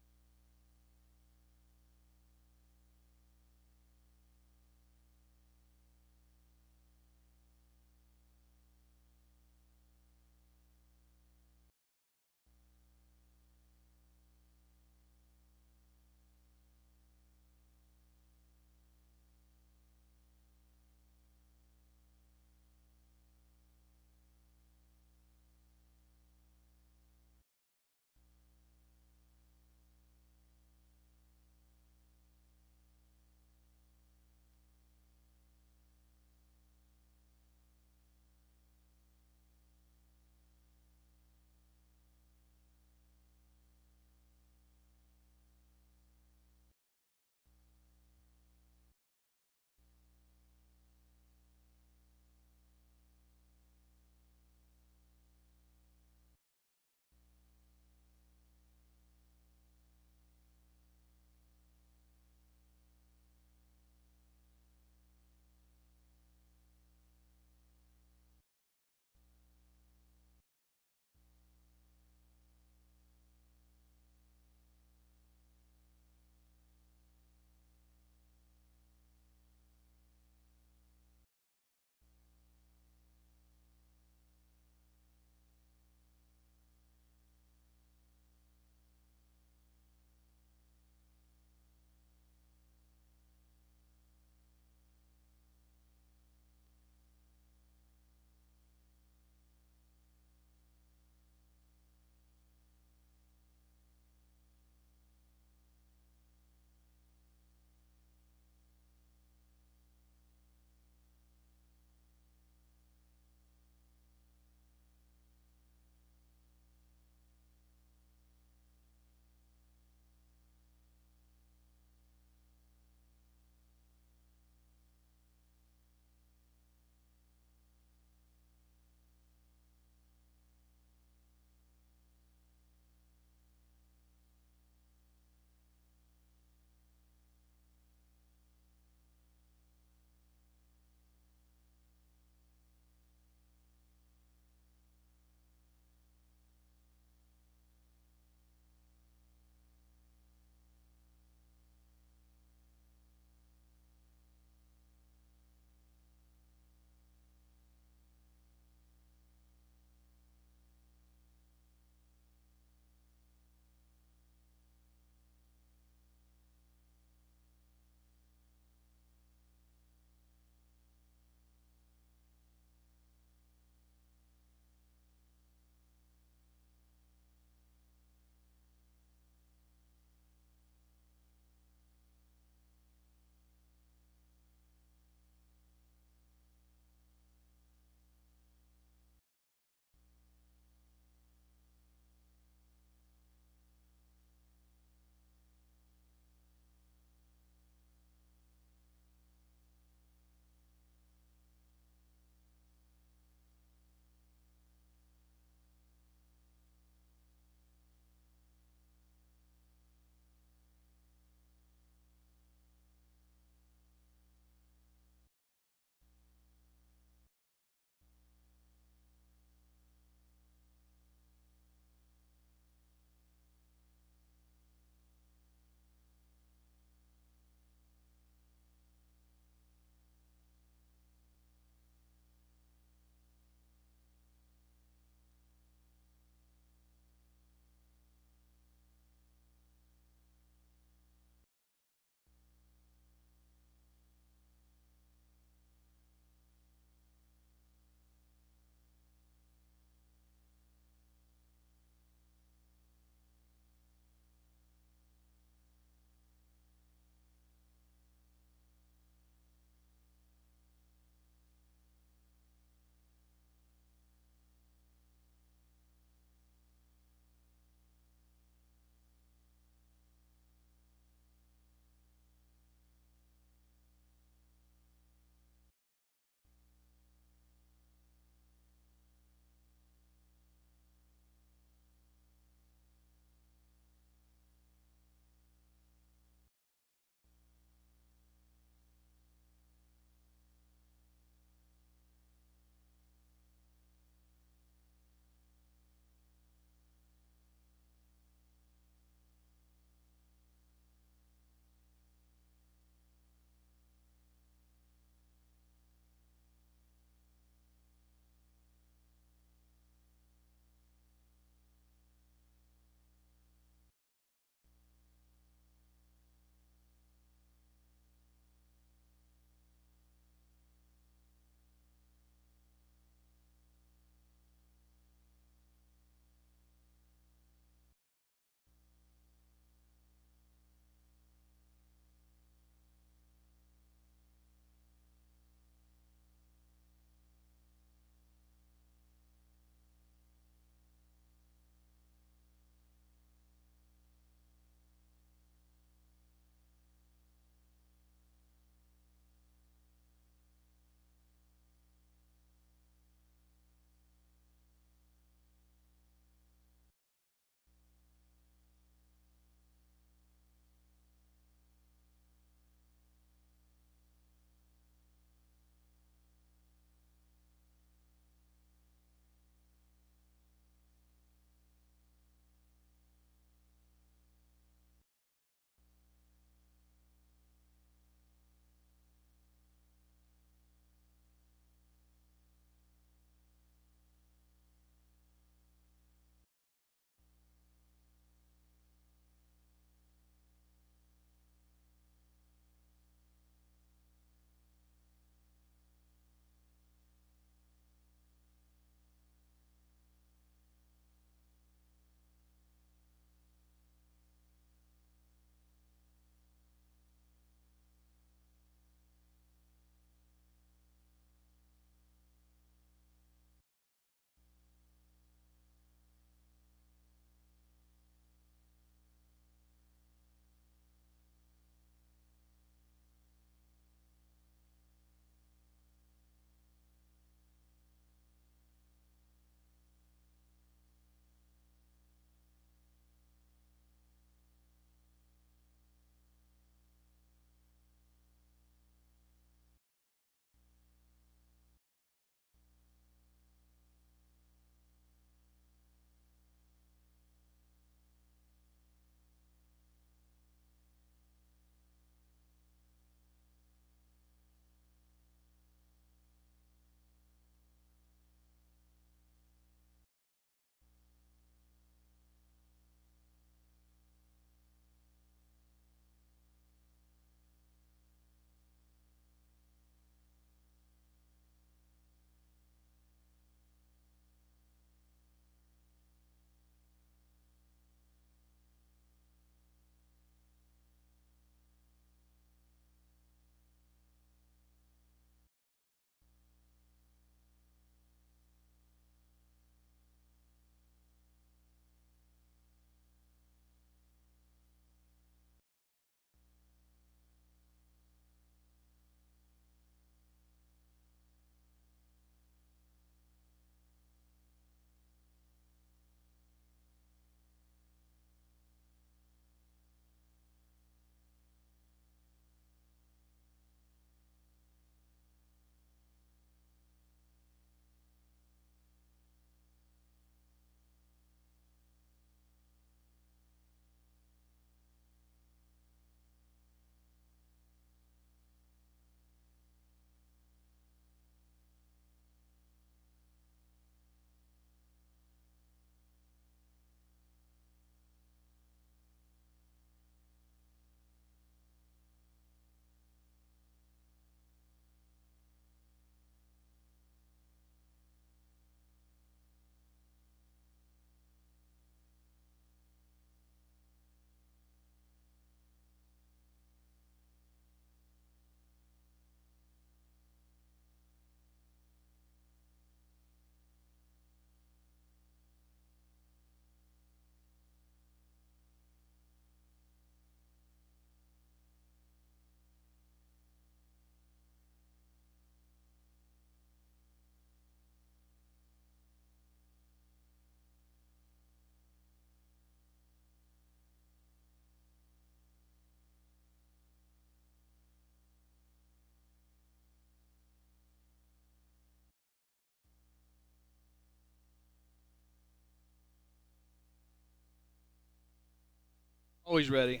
Always ready.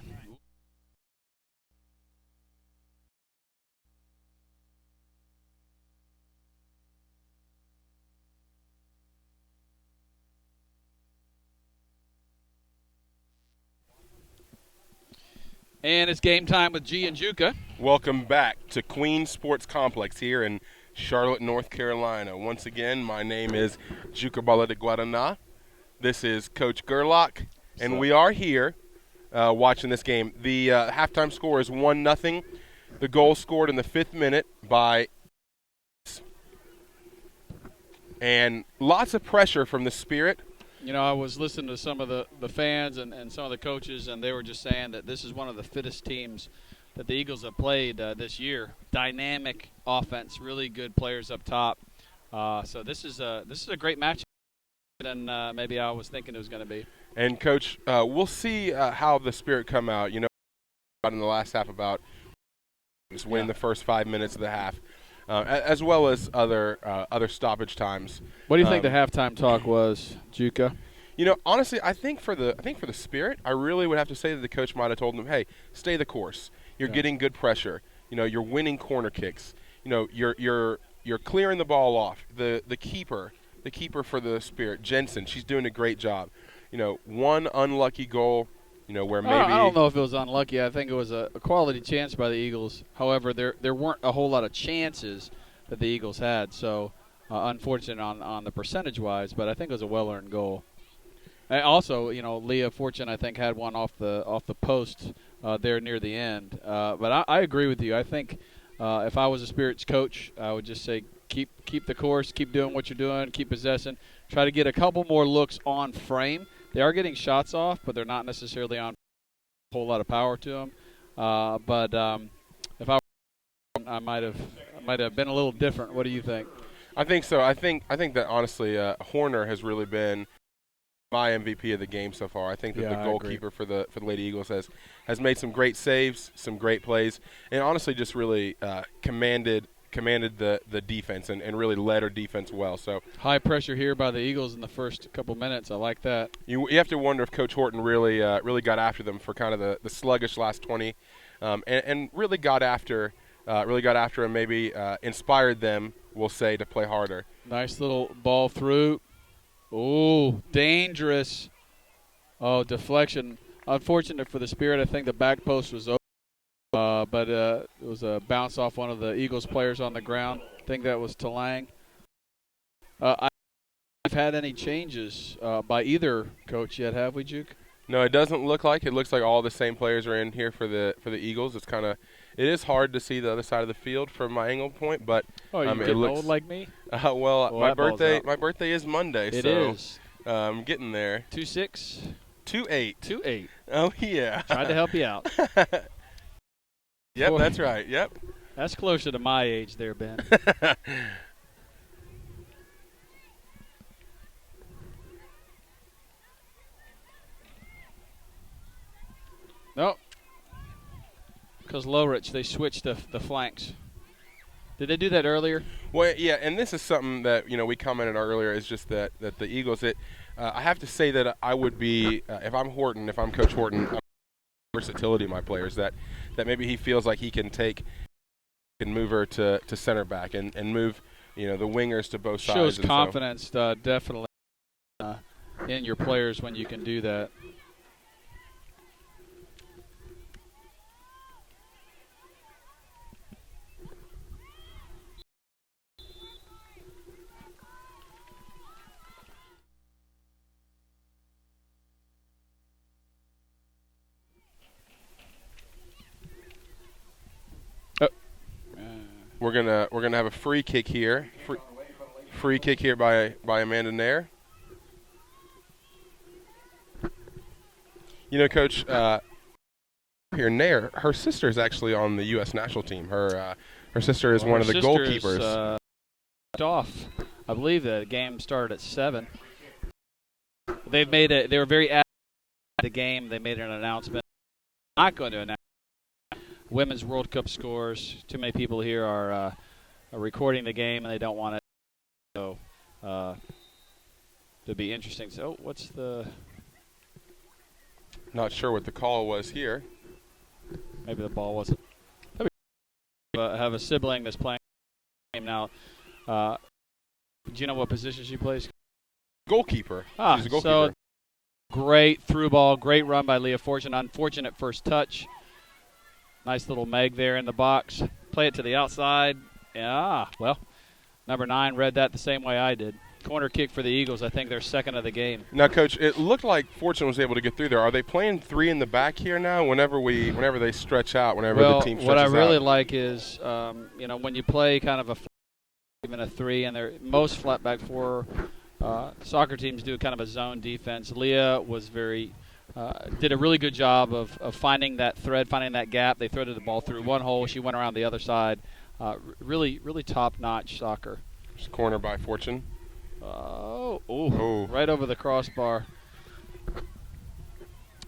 And it's game time with G and Juka. Welcome back to Queen Sports Complex here in Charlotte, North Carolina. Once again, my name is Jukabala de Guadana. This is Coach Gerlach, and we are here watching this game. The halftime score is 1-0. The goal scored in the 5th minute by and lots of pressure from the Spirit. You know, I was listening to some of the fans and some of the coaches, and they were just saying that this is one of the fittest teams that the Eagles have played this year. Dynamic offense, really good players up top. So this is a great match than maybe I was thinking it was going to be. And, Coach, we'll see how the Spirit come out. You know, in the last half about just win the first 5 minutes of the half, as well as other stoppage times. What do you think the halftime talk was, Juka? You know, honestly, I think for the Spirit, I really would have to say that the coach might have told them, "Hey, stay the course. You're getting good pressure. You know, you're winning corner kicks. You know, you're clearing the ball off. The keeper for the Spirit, Jensen, she's doing a great job. You know, one unlucky goal, you know, where maybe I don't know if it was unlucky. I think it was a quality chance by the Eagles. However, there weren't a whole lot of chances that the Eagles had. So, unfortunate on the percentage-wise, but I think it was a well-earned goal. And also, you know, Leah Fortune, I think, had one off the post there near the end. But I agree with you. I think if I was a Spirits coach, I would just say keep the course, keep doing what you're doing, keep possessing, try to get a couple more looks on frame. They are getting shots off, but they're not necessarily on a whole lot of power to them. But if I might have been a little different. What do you think? I think so. I think that honestly, Horner has really been my MVP of the game so far. I think that the goalkeeper for the Lady Eagles has made some great saves, some great plays, and honestly just really commanded the defense and really led her defense well. So high pressure here by the Eagles in the first couple minutes. I like that. You have to wonder if Coach Horton really got after them for kind of the sluggish last 20, and really got after and maybe inspired them, we'll say, to play harder. Nice little ball through. Oh, dangerous. Oh, deflection. Unfortunate for the Spirit. I think the back post was open, but it was a bounce off one of the Eagles players on the ground. I think that was Talang. I've had any changes by either coach yet, have we, Juke? No, it doesn't look like. It looks like all the same players are in here for the Eagles. It is hard to see the other side of the field from my angle point, but you getting old like me? My birthday is Monday, it so is. I'm getting there. 2-6? 2-8. 2-8. Oh yeah. Tried to help you out. Yep, Boy, that's right. Yep. That's closer to my age there, Ben. Nope. Because Lowrich, they switched the flanks. Did they do that earlier? Well, yeah, and this is something that we commented earlier. Is just that the Eagles. I have to say that I would be if I'm Coach Horton, versatility of my players. That maybe he feels like he can move her to center back and move the wingers to both sides. Shows confidence, definitely, in your players when you can do that. We're gonna have a free kick here. Free kick here by Amanda Nair. Coach, here Nair, her sister is actually on the U.S. national team. Her sister is one of the goalkeepers. Off, I believe the game started at 7. They were very active in the game. They made an announcement. Not going to announce Women's World Cup scores. Too many people here are recording the game, and they don't want it. So it'll be interesting. So, what's the Not sure what the call was here. Maybe the ball wasn't. Have a sibling that's playing game now. Do you know what position she plays? Goalkeeper. Ah, She's a goalkeeper. so great through ball, great run by Leah Fortune. Unfortunate first touch. Nice little Meg there in the box. Play it to the outside. Yeah, well, number 9 read that the same way I did. Corner kick for the Eagles. I think they're second of the game. Now, Coach, it looked like Fortune was able to get through there. Are they playing 3 in the back here now? Whenever they stretch out, whenever the team stretches out. What I really like is, when you play kind of even a 3, and they're most flat back 4 soccer teams do kind of a zone defense. Leah was did a really good job of finding that thread, finding that gap. They threaded the ball through one hole. She went around the other side. Really, really top-notch soccer. Just corner by Fortune. Right over the crossbar.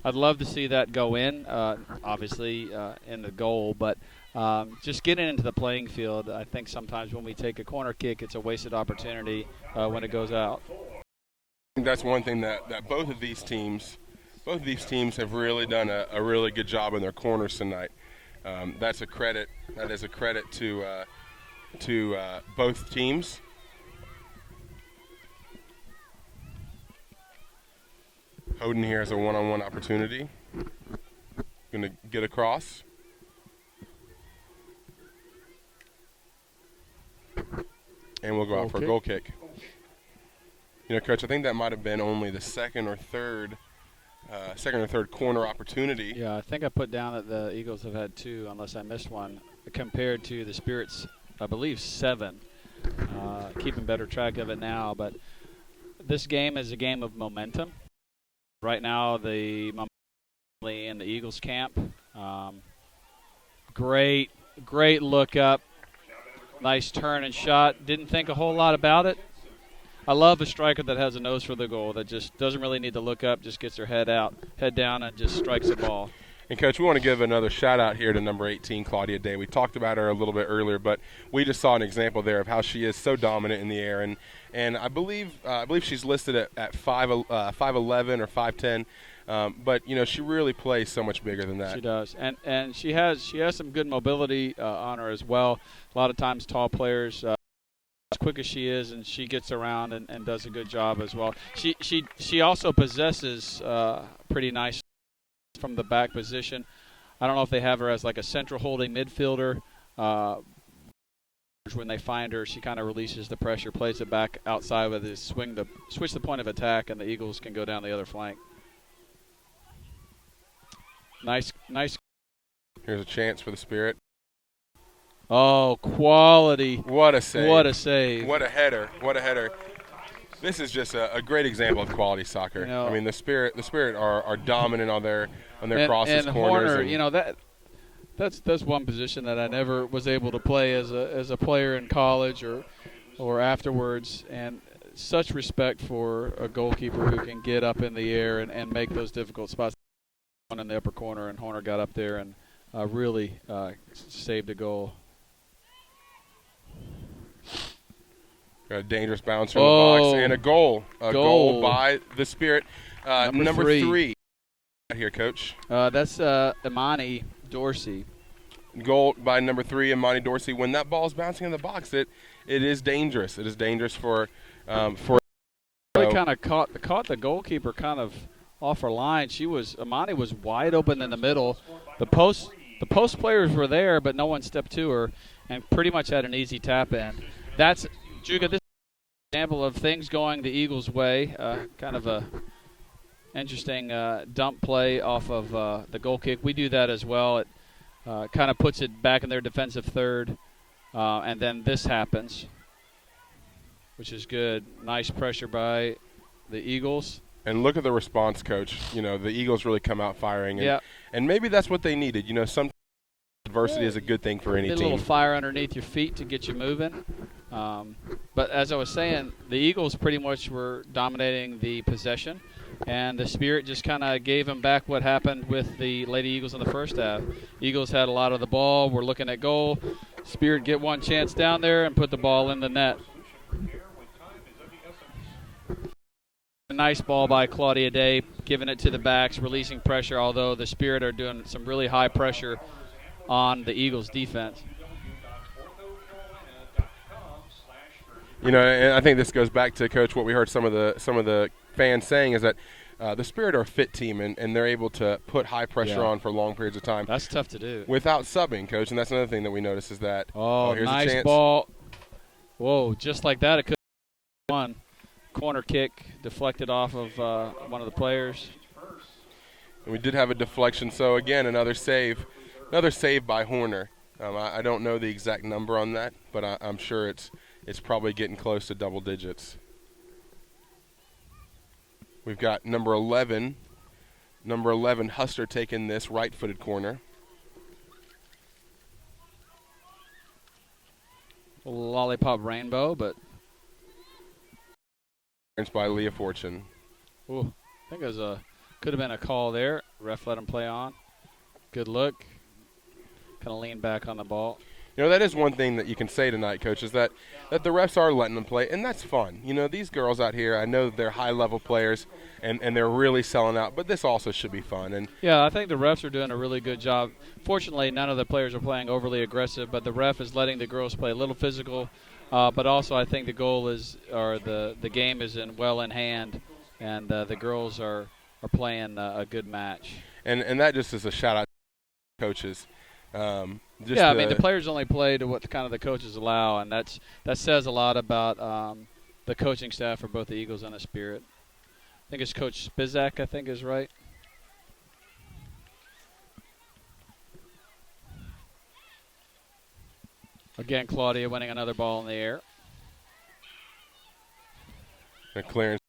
I'd love to see that go in, obviously in the goal, but just getting into the playing field, I think sometimes when we take a corner kick, it's a wasted opportunity when it goes out. That's one thing that both of these teams have really done a really good job in their corners tonight. That is a credit to both teams. Hoden here has a one-on-one opportunity. Going to get across. And we'll go out for a goal kick. Coach, I think that might have been only the second or third corner opportunity. Yeah, I think I put down that the Eagles have had 2, unless I missed one, compared to the Spirits, I believe 7. Keeping better track of it now, but this game is a game of momentum. Right now, the momentum in the Eagles camp. Great look up. Nice turn and shot. Didn't think a whole lot about it. I love a striker that has a nose for the goal, that just doesn't really need to look up, just gets her head down, and just strikes the ball. And, Coach, we want to give another shout-out here to number 18, Claudia Day. We talked about her a little bit earlier, but we just saw an example there of how she is so dominant in the air. And I believe she's listed at 5'11 or 5'10. But she really plays so much bigger than that. She does, and she has some good mobility on her as well. A lot of times, tall players, as quick as she is, and she gets around and does a good job as well. She also possesses pretty nice from the back position. I don't know if they have her as like a central holding midfielder. When they find her, she kind of releases the pressure, plays it back outside with it, switch the point of attack, and the Eagles can go down the other flank. Nice. Here's a chance for the Spirit. Oh, quality. What a save. What a save. What a header. This is just a great example of quality soccer. I mean, the Spirit are dominant on their crosses, and corners. Horner, that's one position that I never was able to play as a player in college or afterwards, and such respect for a goalkeeper who can get up in the air and make those difficult spots. One in the upper corner, and Horner got up there and really saved a goal. Got a dangerous bounce from the box and a goal. A goal by the Spirit. Number 3. Here, Coach. That's Imani Dorsey. Goal by number 3, Imani Dorsey. When that ball's bouncing in the box, it is dangerous. It is dangerous for. Really kind of caught the goalkeeper kind of off her line. Imani was wide open in the middle. The post players were there, but no one stepped to her, and pretty much had an easy tap in. That's Juga. This is an example of things going the Eagles' way. Kind of a interesting dump play off of the goal kick. We do that as well. It kind of puts it back in their defensive third, and then this happens, which is good. Nice pressure by the Eagles. And look at the response, Coach. The Eagles really come out firing. And maybe that's what they needed. Some adversity is a good thing for any team. A little fire underneath your feet to get you moving. But as I was saying, the Eagles pretty much were dominating the possession, and the Spirit just kind of gave them back what happened with the Lady Eagles in the first half. Eagles had a lot of the ball. We're looking at goal. Spirit get one chance down there and put the ball in the net. A nice ball by Claudia Day, giving it to the backs, releasing pressure, although the Spirit are doing some really high pressure on the Eagles' defense. You know, and I think this goes back to, Coach, what we heard some of the fans saying is that the Spirit are a fit team, and they're able to put high pressure on for long periods of time. That's tough to do. Without subbing, Coach, and that's another thing that we notice is that, here's nice a chance. Ball. Whoa, just like that, it could have won. Corner kick deflected off of one of the players. And we did have a deflection, so again, another save by Horner. I don't know the exact number on that, but I'm sure it's probably getting close to double digits. We've got number 11, Huster, taking this right-footed corner. Lollipop rainbow, but By Leah Fortune. ooh, I think it was could have been a call there. Ref let him play on. Good look. Kind of lean back on the ball. You know, that is one thing that you can say tonight, Coach, is that the refs are letting them play, and that's fun. You know, these girls out here, I know they're high-level players, and they're really selling out, but this also should be fun. And yeah, I think the refs are doing a really good job. Fortunately, none of the players are playing overly aggressive, but the ref is letting the girls play a little physical. But also, I think the goal is, or the game is well in hand, and the girls are playing a good match. And that just is a shout out to coaches. I mean, the players only play to what kind of the coaches allow, and that says a lot about the coaching staff for both the Eagles and the Spirit. I think it's Coach Spizak, I think is right. Again, Claudia winning another ball in the air. A clearance.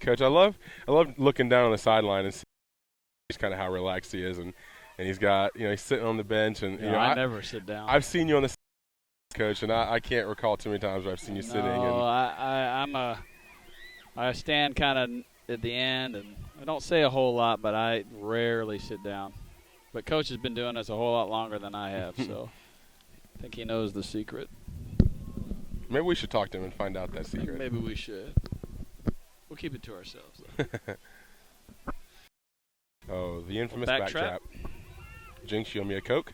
Coach, I love looking down on the sideline and seeing kind of how relaxed he is, and he's got, he's sitting on the bench, and I never sit down. I've seen you on the side, Coach, and I can't recall too many times where I've seen you sitting. I stand kind of at the end, and I don't say a whole lot, but I rarely sit down. But Coach has been doing this a whole lot longer than I have, so I think he knows the secret. Maybe we should talk to him and find out that secret. Maybe we should. We'll keep it to ourselves, though. Oh, the infamous back trap. Jinx, you owe me a Coke?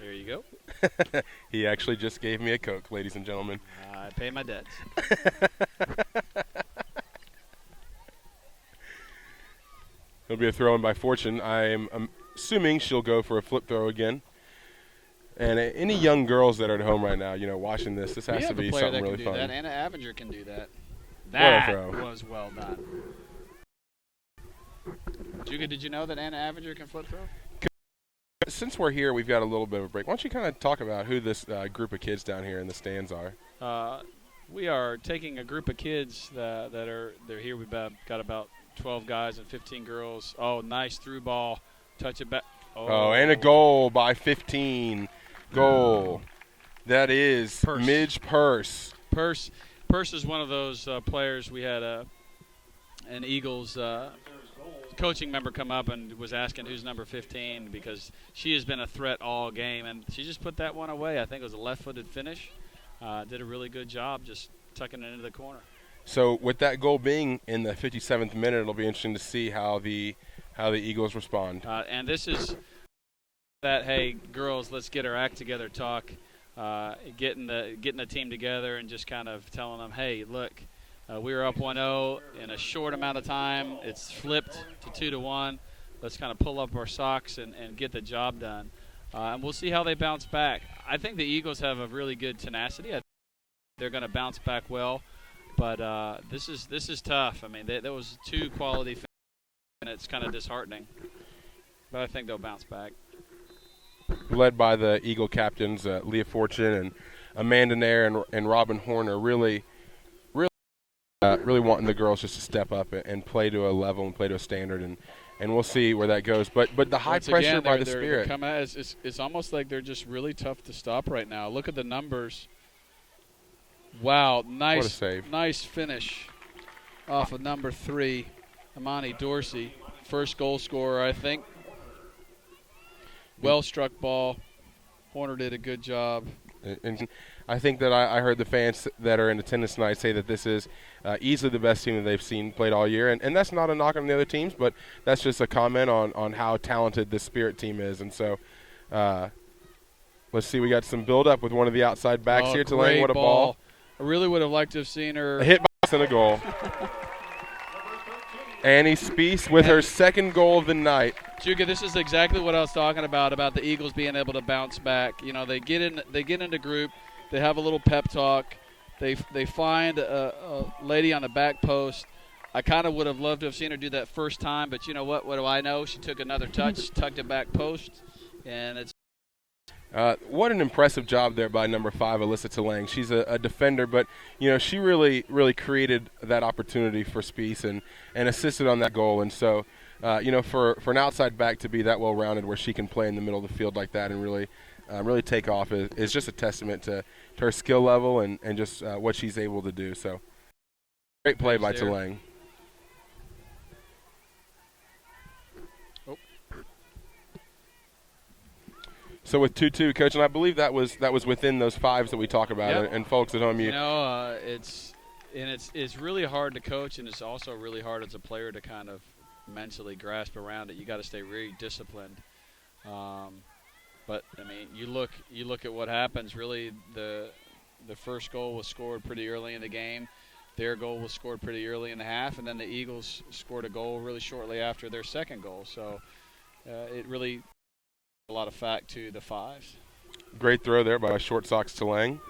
There you go. He actually just gave me a Coke, ladies and gentlemen. I pay my debts. It'll be a throw-in by Fortune. I'm assuming she'll go for a flip throw again. And any young girls that are at home right now, watching this has to be something really fun. That. Anna Avenger can do that. What a throw. That was well done. Juga, did you know that Anna Avenger can flip throw? Since we're here, we've got a little bit of a break. Why don't you kind of talk about who this group of kids down here in the stands are? We are taking a group of kids they're here. We've got about 12 guys and 15 girls. Oh, nice through ball. Touch it back. Oh, and a goal by 15. Goal. That is Purse. Midge Purse. Purse is one of those players. We had an Eagles coaching member come up and was asking who's number 15 because she has been a threat all game, and she just put that one away. I think it was a left-footed finish. Did a really good job just tucking it into the corner. So with that goal being in the 57th minute, it'll be interesting to see how the Eagles respond. And this is that, hey, girls, let's get our act together talk, getting the team together and just kind of telling them, hey, look, we were up 1-0 in a short amount of time. It's flipped to 2-1. Let's kind of pull up our socks and get the job done. And we'll see how they bounce back. I think the Eagles have a really good tenacity. I think they're going to bounce back well. But this is tough. I mean, there was 2 quality finishes, and it's kind of disheartening. But I think they'll bounce back. Led by the Eagle captains, Leah Fortune and Amanda Nair and Robin Horner, really wanting the girls just to step up and play to a level and play to a standard, and we'll see where that goes. But the high pressure by the Spirit. It's almost like they're just really tough to stop right now. Look at the numbers. Wow, nice, what a save. Nice finish off of number 3, Amani Dorsey. first goal scorer, I think. Well struck ball. Horner did a good job. And I think that I heard the fans that are in attendance tonight say that this is easily the best team that they've seen played all year. And that's not a knock on the other teams, but that's just a comment on how talented this Spirit team is. And so let's see. We got some build-up with one of the outside backs here. Tulane, what a ball. I really would have liked to have seen her. A hit box and a goal. Annie Spees with her second goal of the night. Juka, this is exactly what I was talking about the Eagles being able to bounce back. You know, they get into group, they have a little pep talk, they find a lady on the back post. I kind of would have loved to have seen her do that first time, but you know what? What do I know? She took another touch, tucked it back post, and it's. What an impressive job there by number 5, Alyssa Talang. She's a defender, but you know she really created that opportunity for Spees and assisted on that goal. And so, you know, for an outside back to be that well-rounded, where she can play in the middle of the field like that and really take off is just a testament to her skill level and just what she's able to do. So, great play by Talang. So with 2-2, Coach, and I believe that was within those 5s that we talk about. Yep. And folks at home, you know, it's really hard to coach, and it's also really hard as a player to kind of mentally grasp around it. You got to stay really disciplined. But I mean, you look at what happens. Really, the first goal was scored pretty early in the game. Their goal was scored pretty early in the half, and then the Eagles scored a goal really shortly after their second goal. So it really. A lot of fact to the 5s. Great throw there by Short Socks Talang.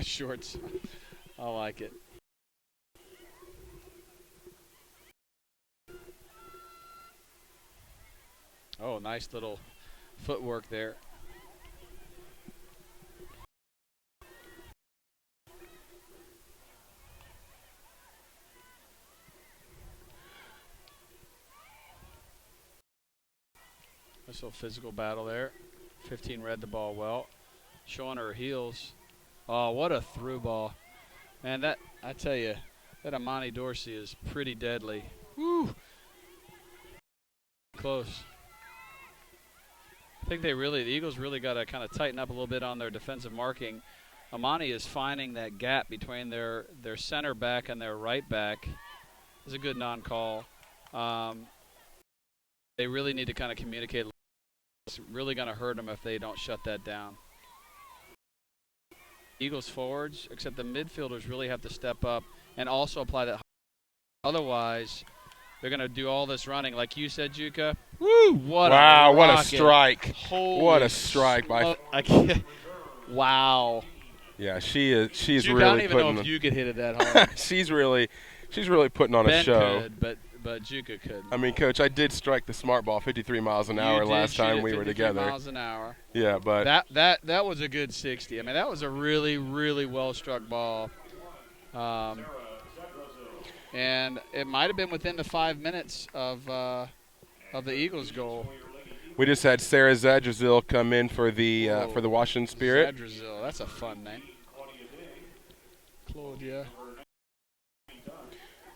Shorts. I like it. Oh, nice little footwork there. Nice little physical battle there. 15 read the ball well. Showing her heels. Oh, what a through ball. Man, that, I tell you, that Amani Dorsey is pretty deadly. Woo! Close. I think the Eagles really got to kind of tighten up a little bit on their defensive marking. Amani is finding that gap between their center back and their right back. It's a good non-call. They really need to kind of communicate. It's really going to hurt them if they don't shut that down. Eagles forwards, except the midfielders really have to step up and also apply that. Otherwise, they're going to do all this running. Like you said, Juka. Woo! What a strike. Holy what a strike by. Wow. Yeah, she's Juka, really I don't even putting. know if you could hit it that hard. she's really putting on Ben a show. Could, but Juka could. I mean, Coach, I did strike the smart ball 53 miles an hour last time we were together. 53 miles an hour. Yeah, but that was a good 60. I mean, that was a really, really well struck ball. And it might have been within the 5 minutes of the Eagles' goal. We just had Sarah Zadrazil come in for the Washington Spirit. Zadrazil, that's a fun name. Claudia.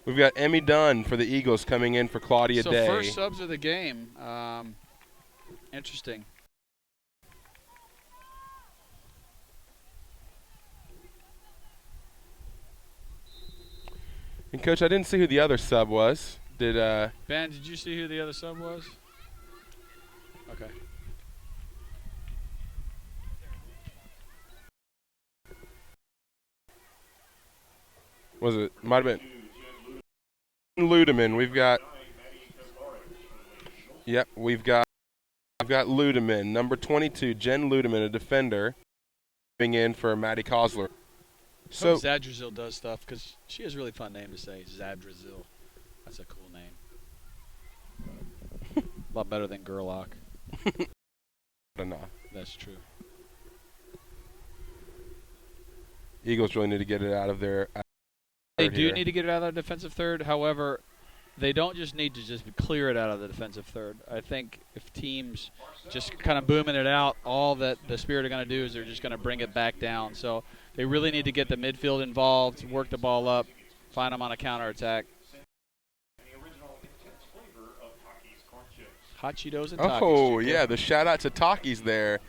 We've got Emmy Dunn for the Eagles coming in for Claudia Day. So first subs of the game. Interesting. And Coach, I didn't see who the other sub was. Ben, did you see who the other sub was? Okay. Was it? Might have been Ludeman. We've got Ludeman, number 22, Jen Ludeman, a defender, coming in for Maddie Kosler. So Zadrazil does stuff because she has a really fun name to say. Zadrazil. That's a cool name. A lot better than Gerlach. No. That's true. Eagles really need to get it out of their. They do need to get it out of the defensive third. However, they don't just need to just clear it out of the defensive third. I think if teams just kind of booming it out, all that the Spirit are going to do is they're just going to bring it back down. So they really need to get the midfield involved, work the ball up, find them on a counterattack. Hot Cheetos and Takis. Oh, Chicken. yeah, the shout out to Takis there.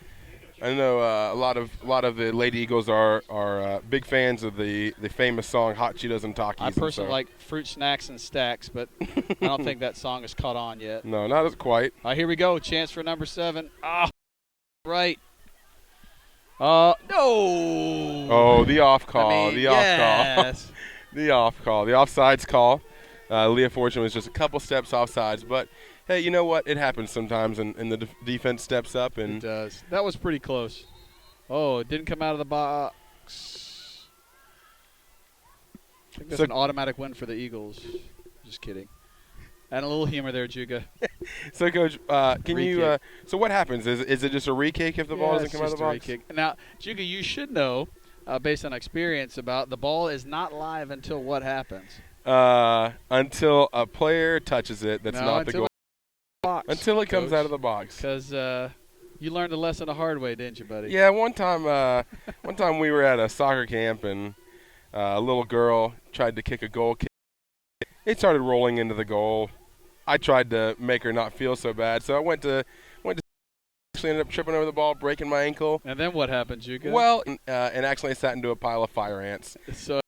I know a lot of the Lady Eagles are big fans of the famous song "Hot Cheetos and Takis." I personally like fruit snacks and stacks, but I don't think that song has caught on yet. No, not as quite. Here we go. Chance for number 7. Right. No. Oh, the off call. The off call. The off call. The offsides call. Leah Fortune was just a couple steps offsides, but hey, you know what? It happens sometimes, and the defense steps up. And it does. That was pretty close. Oh, it didn't come out of the box. I think that's an automatic win for the Eagles. Just kidding. And a little humor there, Juga. So, Coach, can you so what happens? Is it just a re-kick if the ball doesn't come out of the box? Re-kick. Now, Juga, you should know, based on experience, about the ball is not live until what happens? Until a player touches it. That's not the goal. Box, until it comes out of the box. Because you learned the lesson the hard way, didn't you, buddy? Yeah, one time we were at a soccer camp and a little girl tried to kick a goal kick. It started rolling into the goal. I tried to make her not feel so bad, so I went to actually ended up tripping over the ball, breaking my ankle. And then what happened, Juga? Well, and actually I sat into a pile of fire ants. So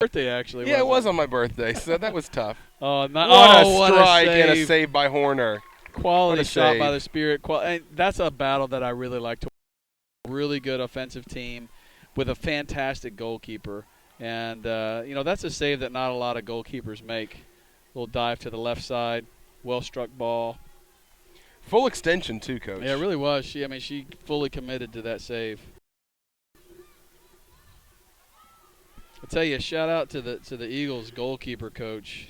birthday actually. Yeah, it was on my birthday, so that was tough. What a strike and a save by Horner. Quality shot save by the Spirit. And that's a battle that I really like to watch. Really good offensive team with a fantastic goalkeeper. And, that's a save that not a lot of goalkeepers make. Little dive to the left side, well-struck ball. Full extension too, Coach. Yeah, it really was. She fully committed to that save. I tell you, shout out to the Eagles goalkeeper coach.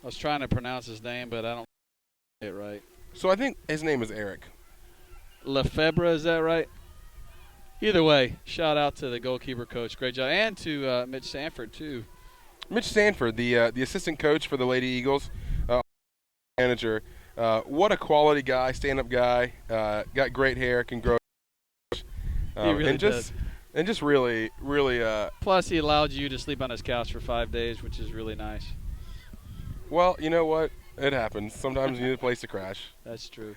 I was trying to pronounce his name, but I don't get it right. So I think his name is Eric Lefebvre, is that right? Either way, shout out to the goalkeeper coach. Great job. And to Mitch Sanford, too. Mitch Sanford, the assistant coach for the Lady Eagles, manager. What a quality guy, stand-up guy. Got great hair, can grow. He really does. And just really, really. Plus, he allowed you to sleep on his couch for 5 days, which is really nice. Well, you know what? It happens. Sometimes you need a place to crash. That's true.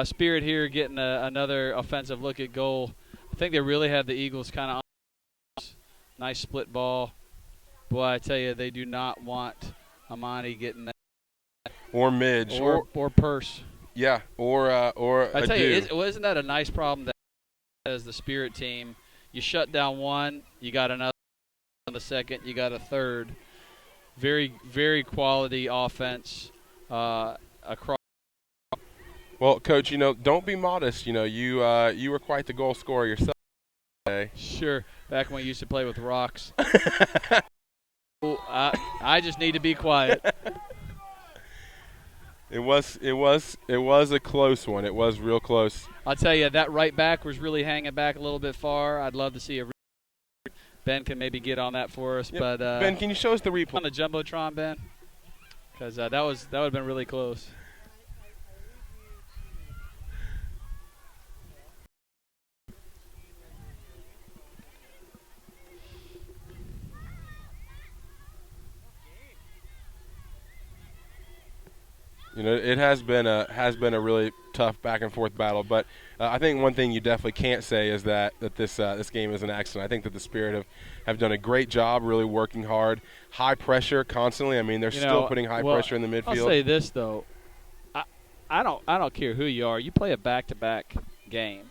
Spirit here getting another offensive look at goal. I think they really had the Eagles kind of on. Nice split ball. Boy, I tell you, they do not want Amani getting that. Or Midge. Or Purse. Yeah, or I tell you, isn't that a nice problem that as the Spirit team, you shut down one, you got another on the second, you got a third. Very, very quality offense across. Well, Coach, don't be modest. You were quite the goal scorer yourself today. Sure, back when we used to play with rocks. I just need to be quiet. It was a close one. It was real close. I'll tell you, that right back was really hanging back a little bit far. I'd love to see a Ben can maybe get on that for us. Yep. But Ben, can you show us the replay on the Jumbotron, Ben? Because that would have been really close. It has been a really tough back and forth battle, but I think one thing you definitely can't say is that this game is an accident. I think that the Spirit have done a great job, really working hard, high pressure constantly. I mean, they're still putting high pressure in the midfield. I'll say this though, I don't care who you are. You play a back-to-back game,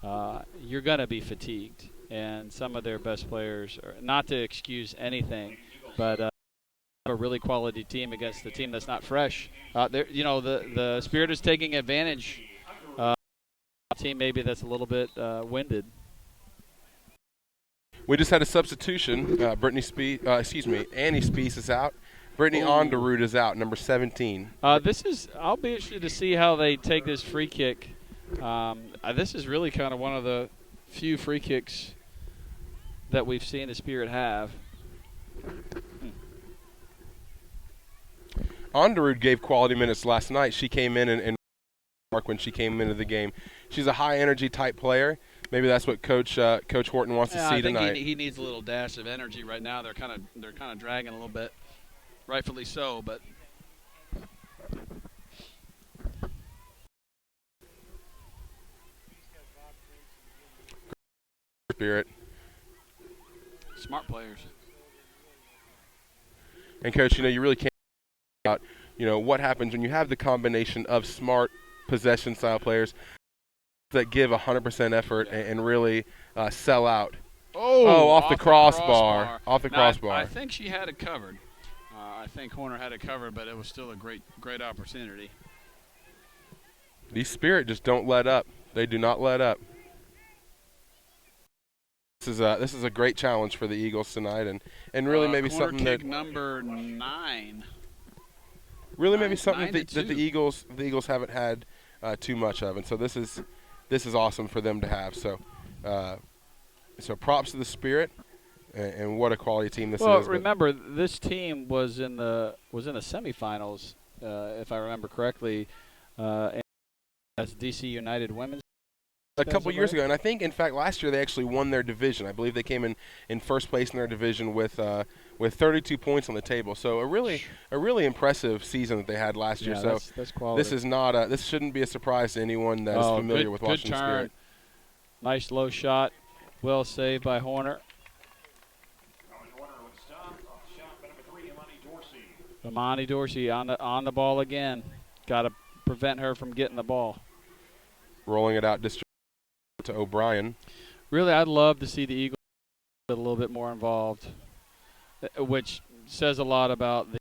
you're gonna be fatigued, and some of their best players are, not to excuse anything, but. A really quality team against the team that's not fresh. The Spirit is taking advantage. Team maybe that's a little bit winded. We just had a substitution. Annie Spies is out. Brittany Onderud is out, number 17. I'll be interested to see how they take this free kick. This is really kind of one of the few free kicks that we've seen the Spirit have. Onderud gave quality minutes last night. She came in and when she came into the game. She's a high-energy type player. Maybe that's what Coach Horton wants to see tonight. I think he needs a little dash of energy right now. They're kind of dragging a little bit, rightfully so. But Spirit. Smart players. And Coach, you really can't about what happens when you have the combination of smart possession style players that give 100% effort and really sell out. Oh, off the crossbar. Off the Now, crossbar. I think she had it covered. I think Horner had it covered, but it was still a great opportunity. These Spirit just don't let up. They do not let up. This is a great challenge for the Eagles tonight, and really maybe corner something kick that number 9. really maybe nine something to that the 2. Eagles haven't had too much of, and so this is awesome for them to have. So props to the Spirit, and what a quality team this is. Well, remember this team was in the semifinals, if I remember correctly, as DC United Women's. A couple years ago, and I think, in fact, last year they actually won their division. I believe they came in first place in their division with 32 points on the table. So a really impressive season that they had last year. Yeah, So that's quality. this is not this shouldn't be a surprise to anyone that is familiar with Washington good turn. Spirit. Nice low shot, well saved by Horner. Horner would stop off shot by number 3, Imani Dorsey. Imani Dorsey on the ball again. Got to prevent her from getting the ball. Rolling it out to O'Brien. Really, I'd love to see the Eagles get a little bit more involved, which says a lot about the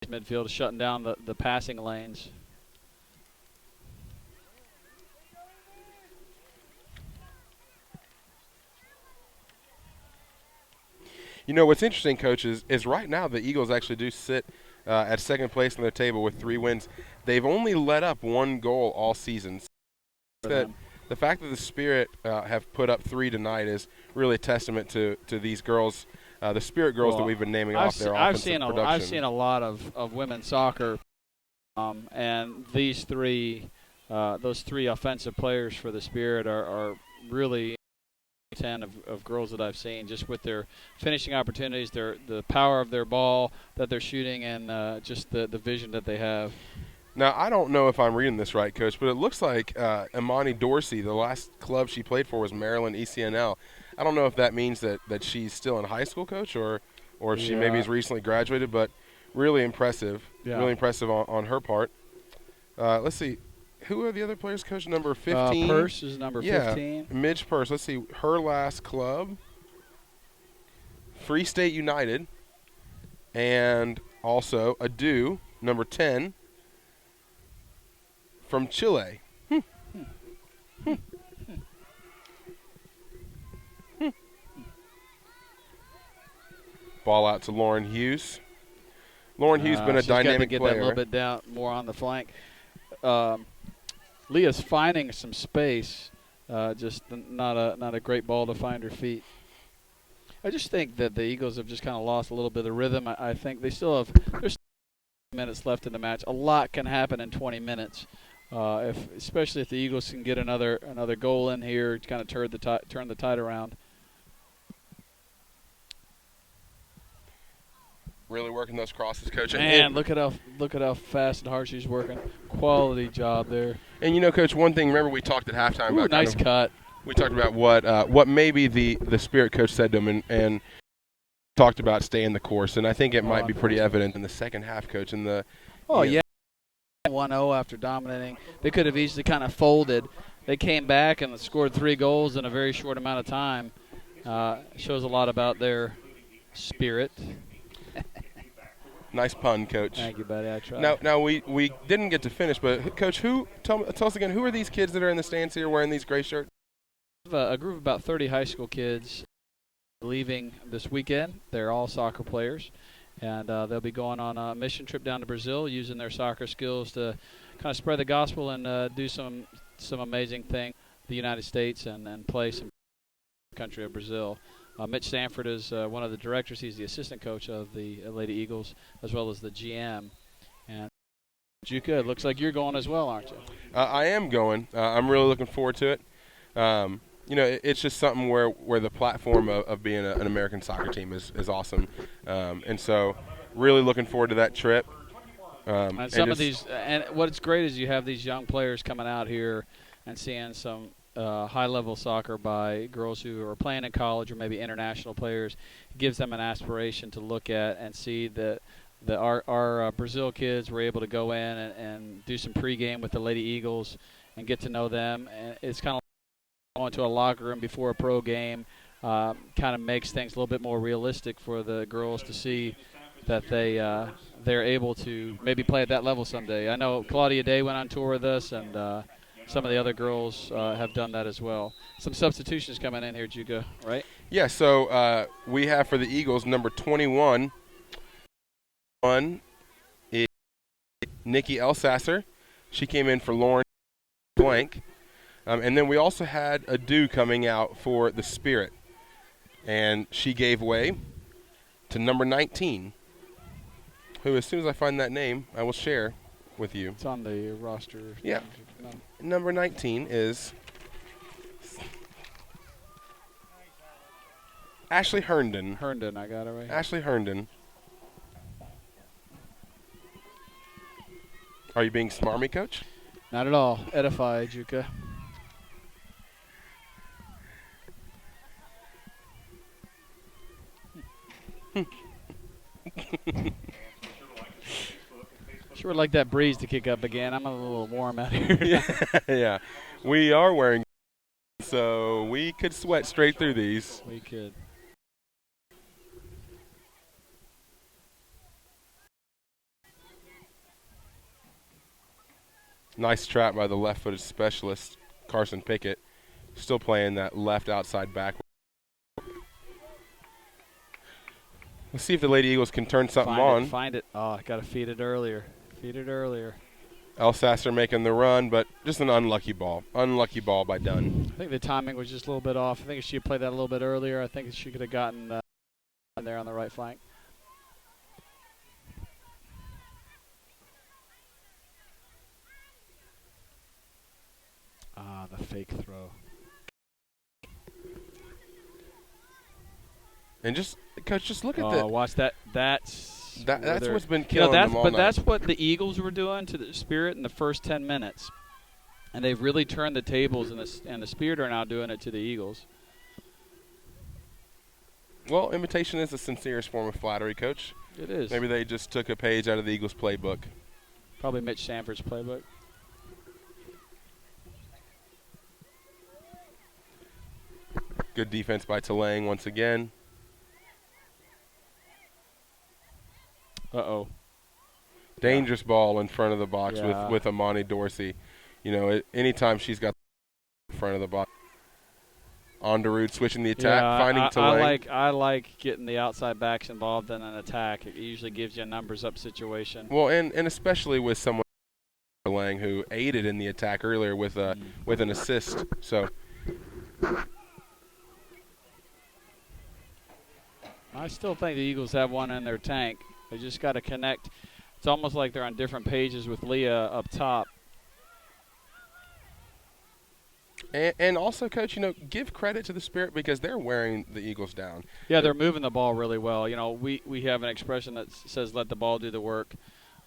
midfield shutting down the passing lanes. What's interesting, Coach, is right now the Eagles actually do sit at second place on their table with 3 wins. They've only let up 1 goal all season. The fact that the Spirit have put up 3 tonight is really a testament to these girls, the Spirit girls that we've been naming off their offensive production. I've seen a lot of women's soccer, and these those 3 offensive players for the Spirit are really 10 of girls that I've seen, just with their finishing opportunities, the power of their ball that they're shooting, and just the vision that they have. Now, I don't know if I'm reading this right, Coach, but it looks like Imani Dorsey, the last club she played for was Maryland ECNL. I don't know if that means that she's still in high school, Coach, or if she maybe has recently graduated, but really impressive. Yeah. Really impressive on her part. Let's see. Who are the other players, Coach? Number 15? Purse is number 15. Midge Purse. Let's see. Her last club, Free State United, and also Adu, number 10, from Chile. Ball out to Lauren Hughes. Lauren Hughes been a dynamic get player. That a little bit down, more on the flank. Leah's finding some space, just not a great ball to find her feet. I just think that the Eagles have just kind of lost a little bit of rhythm. I think they still have. There's minutes left in the match. A lot can happen in 20 minutes. Especially if the Eagles can get another goal in here, to kind of turn the tide around. Really working those crosses, Coach. Man, look at how fast and hard she's working. Quality job there. And Coach, one thing. Remember, we talked at halftime about nice cut. We talked about what maybe the Spirit coach said to him, and talked about staying the course. And I think it might be pretty evident in the second half, Coach. In the 1-0 after dominating. They could have easily kind of folded. They came back and scored 3 goals in a very short amount of time. Shows a lot about their spirit. Nice pun, Coach. Thank you, buddy. I tried. Now we didn't get to finish, but Coach, tell us again, who are these kids that are in the stands here wearing these gray shirts? A group of about 30 high school kids leaving this weekend. They're all soccer players, and they'll be going on a mission trip down to Brazil, using their soccer skills to kind of spread the gospel and do some amazing things in the United States and play some country of Brazil. Mitch Stanford is one of the directors. He's the assistant coach of the Lady Eagles, as well as the GM. And Juka, it looks like you're going as well, aren't you? I am going. I'm really looking forward to it. It's just something where the platform of being an American soccer team is awesome. And so really looking forward to that trip. And what's great is you have these young players coming out here and seeing some high-level soccer by girls who are playing in college or maybe international players. It gives them an aspiration to look at and see that our Brazil kids were able to go in and do some pregame with the Lady Eagles and get to know them. And it's kind of like going to a locker room before a pro game. Kind of makes things a little bit more realistic for the girls to see that they're able to maybe play at that level someday. I know Claudia Day went on tour with us, and some of the other girls have done that as well. Some substitutions coming in here, Juka, right? Yeah, so we have for the Eagles number 21 is Nikki Elsasser. She came in for Lauren Blank. And then we also had Adu coming out for the Spirit. And she gave way to number 19, who, as soon as I find that name, I will share with you. It's on the roster. Yeah. No. Number 19 is Ashley Herndon. Herndon, I got it right. Ashley Herndon. Are you being smarmy, Coach? Not at all. Edify, Juka. Sure would like that breeze to kick up again. I'm a little warm out here. Yeah. We are wearing, so we could sweat straight through these. We could. Nice trap by the left-footed specialist, Carson Pickett. Still playing that left outside back. Let's see if the Lady Eagles can turn something on. Find it. Oh, I got to feed it earlier. Feed it earlier. Elsasser making the run, but just an unlucky ball. Unlucky ball by Dunn. I think the timing was just a little bit off. I think if she had played that a little bit earlier, I think she could have gotten there on the right flank. Ah, the fake throw. And just, Coach, just look at Watch that. That's what's been killing them all night. That's what the Eagles were doing to the Spirit in the first 10 minutes. And they've really turned the tables, and the Spirit are now doing it to the Eagles. Well, imitation is the sincerest form of flattery, Coach. It is. Maybe they just took a page out of the Eagles' playbook. Probably Mitch Sanford's playbook. Good defense by Talang once again. Uh-oh. Dangerous ball in front of the box Yeah. with Amani Dorsey. You know, anytime she's got in front of the box. Onderud switching the attack, finding Talang. I like getting the outside backs involved in an attack. It usually gives you a numbers up situation. Well, and especially with someone like Talang who aided in the attack earlier with an assist. So I still think the Eagles have one in their tank. They just got to connect. It's almost like they're on different pages with Leah up top. And also, Coach, you know, give credit to the Spirit because they're wearing the Eagles down. Yeah, they're moving the ball really well. You know, we have an expression that says let the ball do the work.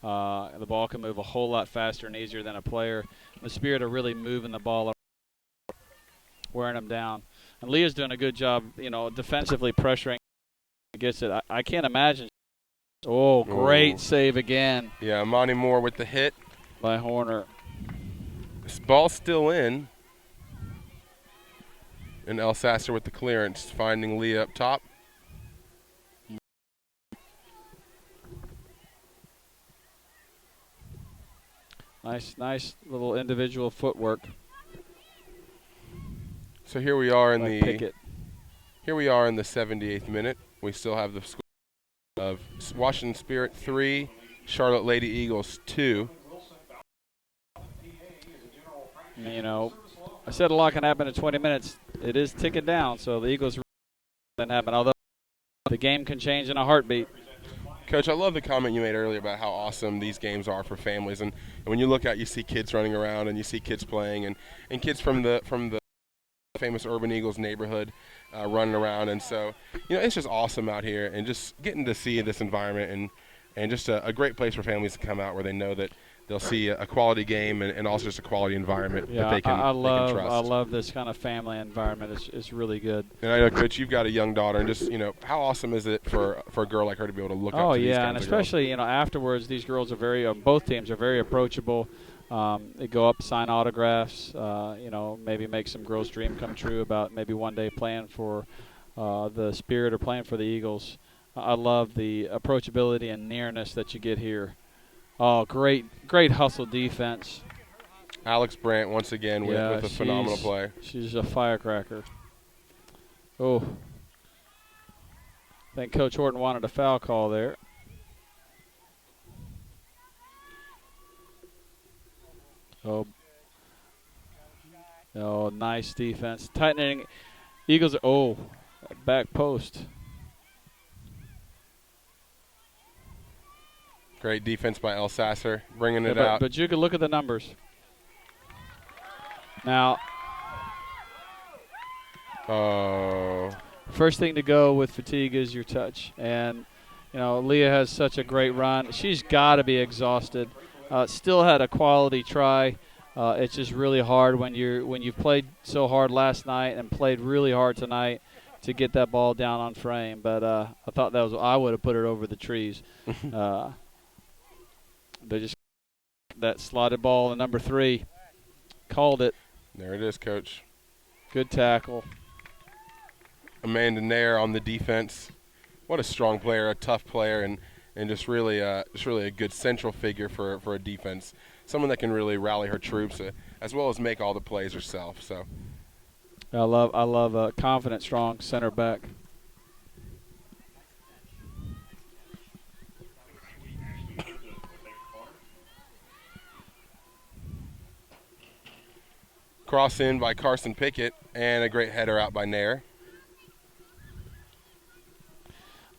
The ball can move a whole lot faster and easier than a player. The Spirit are really moving the ball, wearing them down. And Leah's doing a good job, you know, defensively pressuring. Gets it. I can't imagine. Oh, great save again. Yeah, Monty Moore with the hit. By Horner. This ball's still in. And Elsasser with the clearance, finding Leah up top. Nice little individual footwork. So here we are in Pickett. Here we are in the 78th minute. We still have the score of Washington Spirit 3, Charlotte Lady Eagles 2. You know, I said a lot can happen in 20 minutes. It is ticking down, so the Eagles didn't happen. Although the game can change in a heartbeat. Coach, I love the comment you made earlier about how awesome these games are for families. And when you look out, you see kids running around and you see kids playing and kids from the famous Urban Eagles neighborhood running around. And so, you know, it's just awesome out here and just getting to see this environment and just a great place for families to come out where they know that they'll see a quality game and also just a quality environment Yeah, that they can trust. I love this kind of family environment. It's really good. And I know, Coach, you've got a young daughter, and just, how awesome is it for a girl like her to be able to look up to these kinds and of especially, girls? afterwards, these girls are both teams are very approachable. They go up, sign autographs, maybe make some girls' dream come true about maybe one day playing for the Spirit or playing for the Eagles. I love the approachability and nearness that you get here. Oh, great hustle defense. Alex Brandt, once again, with a phenomenal play. She's a firecracker. Oh, I think Coach Horton wanted a foul call there. Oh, nice defense. Tightening. Eagles, back post. Great defense by El Sasser, bringing it out. But you can look at the numbers. Now, first thing to go with fatigue is your touch. And, Leah has such a great run. She's got to be exhausted. Still had a quality try. It's just really hard when you've played so hard last night and played really hard tonight to get that ball down on frame. But I thought I would have put it over the trees. They just that slotted ball in number 3, called it. There it is, Coach. Good tackle. Amanda Nair on the defense. What a strong player, a tough player, and just really a good central figure for a defense. Someone that can really rally her troops as well as make all the plays herself. So I love a confident, strong center back. cross in by Carson Pickett and a great header out by Nair.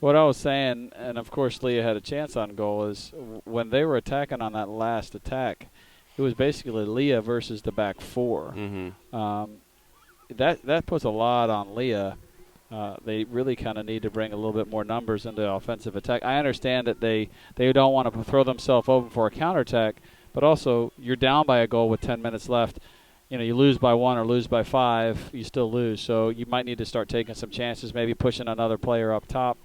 What I was saying, and of course Leah had a chance on goal, is when they were attacking on that last attack, it was basically Leah versus the back 4. Mm-hmm. That puts a lot on Leah. They really kind of need to bring a little bit more numbers into offensive attack. I understand that they don't want to throw themselves open for a counterattack, but also you're down by a goal with 10 minutes left. You lose by 1 or lose by 5, you still lose. So you might need to start taking some chances, maybe pushing another player up top.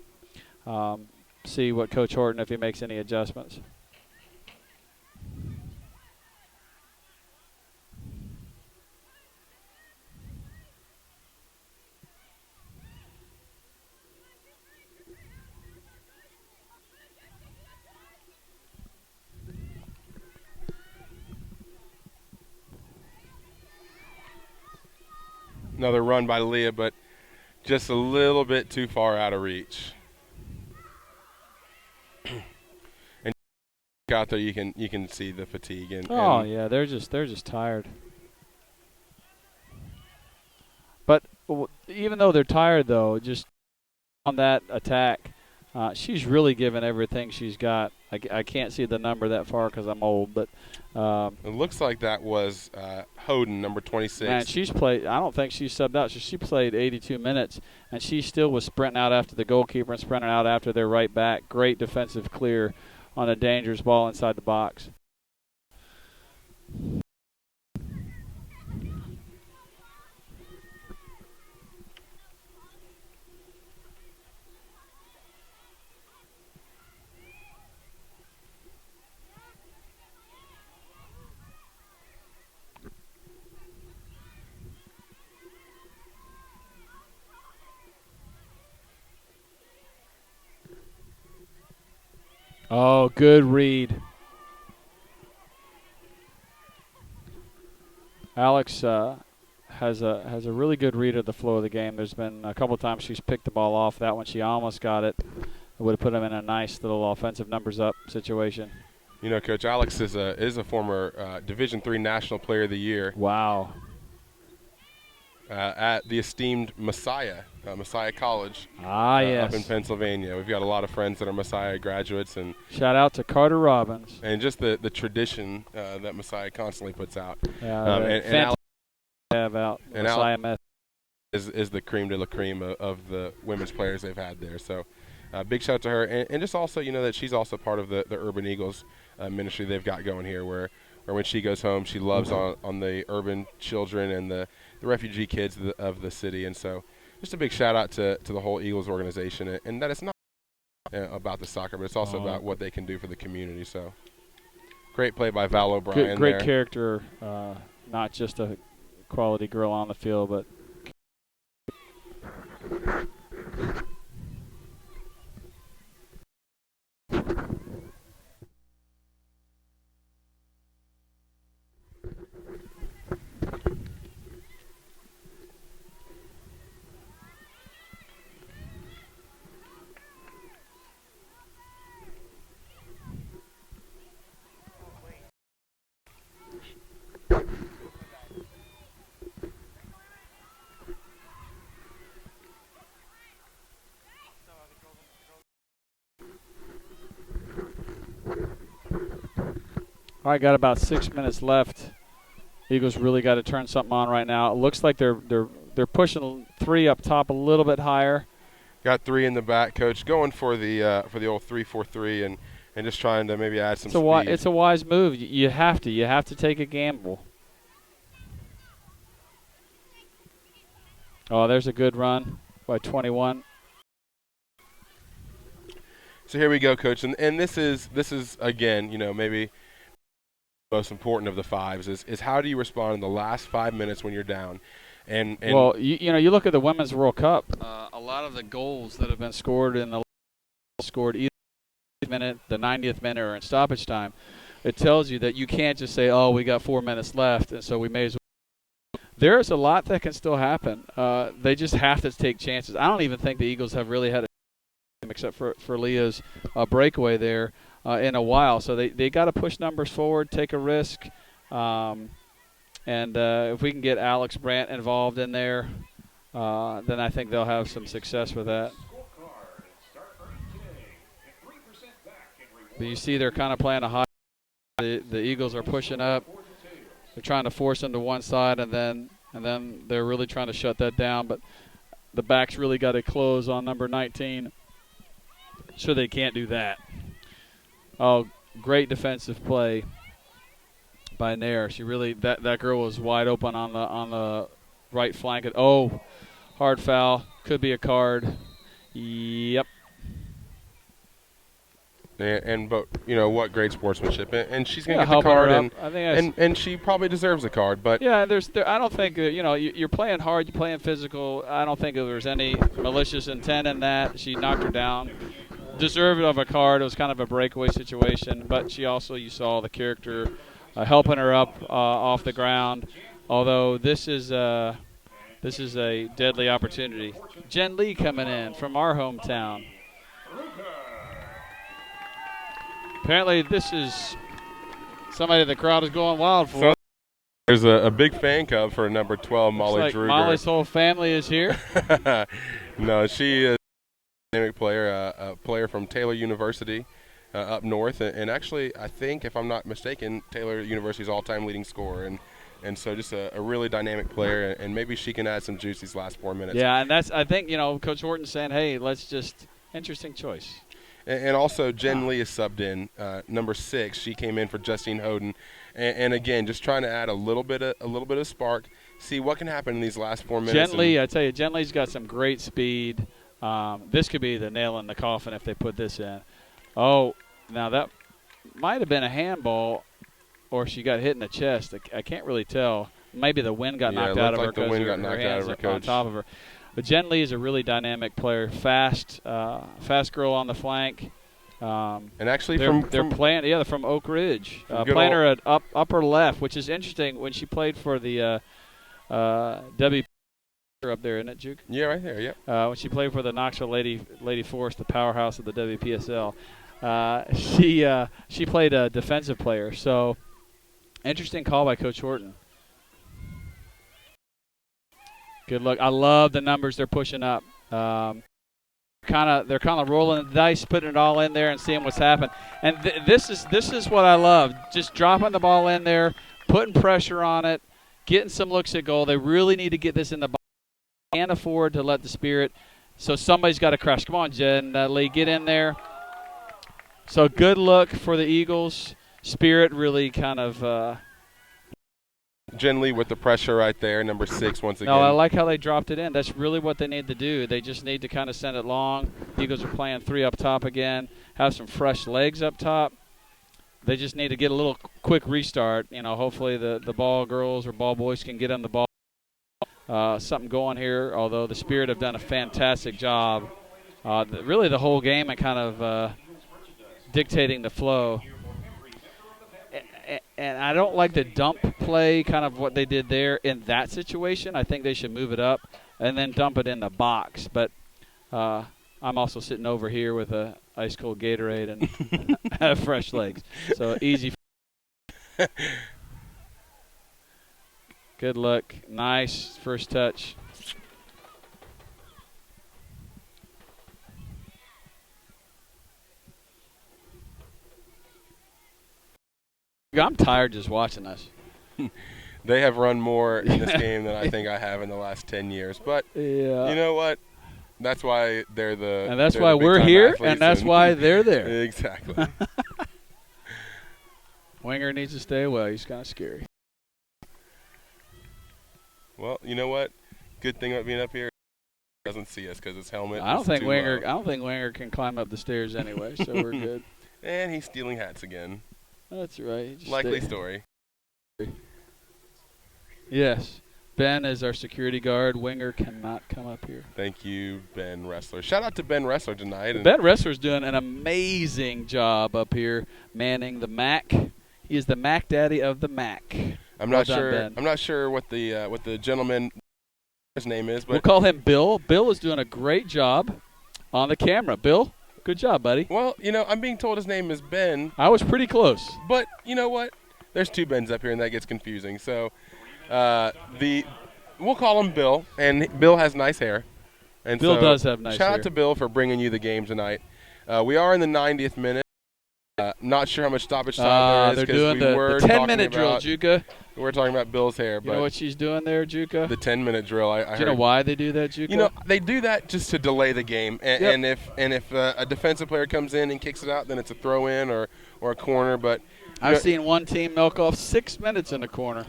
See what Coach Horton, if he makes any adjustments. Another run by Leah, but just a little bit too far out of reach. And out there, you can see the fatigue. Yeah, they're just tired. But even though they're tired, though, just on that attack, she's really given everything she's got. I can't see the number that far because I'm old, but it looks like that was Hoden, number 26. Man, she's played. I don't think she's subbed out. She played 82 minutes, and she still was sprinting out after the goalkeeper and sprinting out after their right back. Great defensive clear on a dangerous ball inside the box. Oh, good read. Alex has a really good read of the flow of the game. There's been a couple times she's picked the ball off. That one she almost got it. It would have put them in a nice little offensive numbers up situation. Coach, Alex is a former Division III National Player of the Year. Wow. At the esteemed Messiah College. Yes. Up in Pennsylvania. We've got a lot of friends that are Messiah graduates. And shout out to Carter Robbins. And just the tradition that Messiah constantly puts out. And Alex have out. And Messiah Alex is the cream de la cream of the women's players they've had there. So big shout out to her, and just also that she's also part of the Urban Eagles ministry they've got going here, where when she goes home, she loves on the urban children and the refugee kids of the city. And so just a big shout out to the whole Eagles organization, and that it's not about the soccer, but it's also about what they can do for the community. So great play by Val O'Brien. Great character, not just a quality girl on the field, but all right, got about 6 minutes left. Eagles really got to turn something on right now. It looks like they're pushing 3 up top a little bit higher. Got 3 in the back, Coach, going for the old 3-4-3 and just trying to maybe add some speed. It's a wise move. You have to take a gamble. Oh, there's a good run by 21. So here we go, Coach, and this is again, maybe most important of the fives is how do you respond in the last 5 minutes when you're down? And well, you look at the Women's World Cup. A lot of the goals that have been scored either minute, the 90th minute, or in stoppage time. It tells you that you can't just say, "Oh, we got 4 minutes left, and so we may as well." There's a lot that can still happen. They just have to take chances. I don't even think the Eagles have really had a except for Leah's breakaway there in a while. So they got to push numbers forward, take a risk, and if we can get Alex Brandt involved in there, then I think they'll have some success with that. But you see they're kind of playing a high. The Eagles are pushing up. They're trying to force them to one side, and then they're really trying to shut that down. But the backs really got to close on number 19. So they can't do that. Oh, great defensive play by Nair. She really that girl was wide open on the right flank. Oh, hard foul. Could be a card. Yep. But what great sportsmanship, and she's gonna get the card, and she probably deserves a card. But yeah, I don't think you're playing hard, you're playing physical. I don't think there's any malicious intent in that. She knocked her down. Deserved of a card. It was kind of a breakaway situation, but she also, you saw the character helping her up off the ground. Although this is a deadly opportunity. Jen Lee coming in from our hometown. Apparently, this is somebody the crowd is going wild for. There's a big fan club for number 12, Molly Druger. Molly's whole family is here. No, she is dynamic player, a player from Taylor University up north, and actually I think, if I'm not mistaken, Taylor University's all-time leading scorer, and so just a really dynamic player, and maybe she can add some juice these last 4 minutes. Yeah, and I think Coach Horton saying, hey, let's just interesting choice. And also Jen Lee is subbed in, number 6. She came in for Justine Hoden, and again just trying to add a little bit of spark, see what can happen in these last 4 minutes. Jen Lee, I tell you, Jen Lee's got some great speed. This could be the nail in the coffin if they put this in. Oh, now that might have been a handball, or she got hit in the chest. I can't really tell. Maybe the wind got knocked out of her because her hands are on top of her. But Jen Lee is a really dynamic player, fast girl on the flank. And actually, they're playing. Yeah, they're from Oak Ridge. Playing her at upper left, which is interesting. When she played for the WP up there, isn't it, Juke? Yeah, right there. Yep. When she played for the Knoxville Lady Force, the powerhouse of the WPSL, she played a defensive player. So, interesting call by Coach Horton. Good luck. I love the numbers they're pushing up. They're kind of rolling the dice, putting it all in there, and seeing what's happened. And this is what I love. Just dropping the ball in there, putting pressure on it, getting some looks at goal. They really need to get this in the box. Can't afford to let the Spirit So somebody's got to crash. Come on, Jen Lee, get in there. So good look for the Eagles. Spirit really kind of Jen Lee with the pressure right there, number 6 once again. no, I like how they dropped it in. That's really what they need to do. They just need to kind of send it long. The Eagles are playing 3 up top again, have some fresh legs up top. They just need to get a little quick restart. Hopefully the ball girls or ball boys can get on the ball. Something going here, although the Spirit have done a fantastic job. Really the whole game and kind of dictating the flow. And I don't like the dump play, kind of what they did there in that situation. I think they should move it up and then dump it in the box. But I'm also sitting over here with a ice cold Gatorade and have fresh legs. So easy. Good look. Nice first touch. I'm tired just watching this. They have run more in this game than I think I have in the last 10 years. But Yeah. you know what? That's why they're the And that's they're why the we're big-time here, athletes and that's why they're there. Exactly. Winger needs to stay away. He's kind of scary. Well, you know what? Good thing about being up here, he doesn't see us because his helmet. I don't is think too Winger. low. I don't think Winger can climb up the stairs anyway, so we're good. And he's stealing hats again. That's right. Just Likely stay- story. Yes. Ben is our security guard. Winger cannot come up here. Thank you, Ben Wrestler. Shout out to Ben Wrestler tonight. And Ben Wrestler's doing an amazing job up here manning the MAC. He is the Mac Daddy of the MAC. I'm Well not done, sure. Ben. I'm not sure what the gentleman his name is, We'll but call him Bill. Bill is doing a great job on the camera. Bill, good job, buddy. well, I'm being told his name is Ben, I was pretty close. but you know what? There's 2 Bens up here, and that gets confusing. So, we'll call him Bill, and Bill has nice hair. And Bill so does have nice shout hair. out to Bill for bringing you the game tonight. We are in the 90th minute. Not sure how much stoppage time there is they're doing we were the 10 talking minute drill, about, Juka. We're talking about Bill's hair, You but know what she's doing there, Juka? the 10-minute drill. I Do you heard. know why they do that, Juka? They do that just to delay the game, and, Yep. and if a defensive player comes in and kicks it out, then it's a throw in or a corner. But I've seen one team milk off 6 minutes in the corner.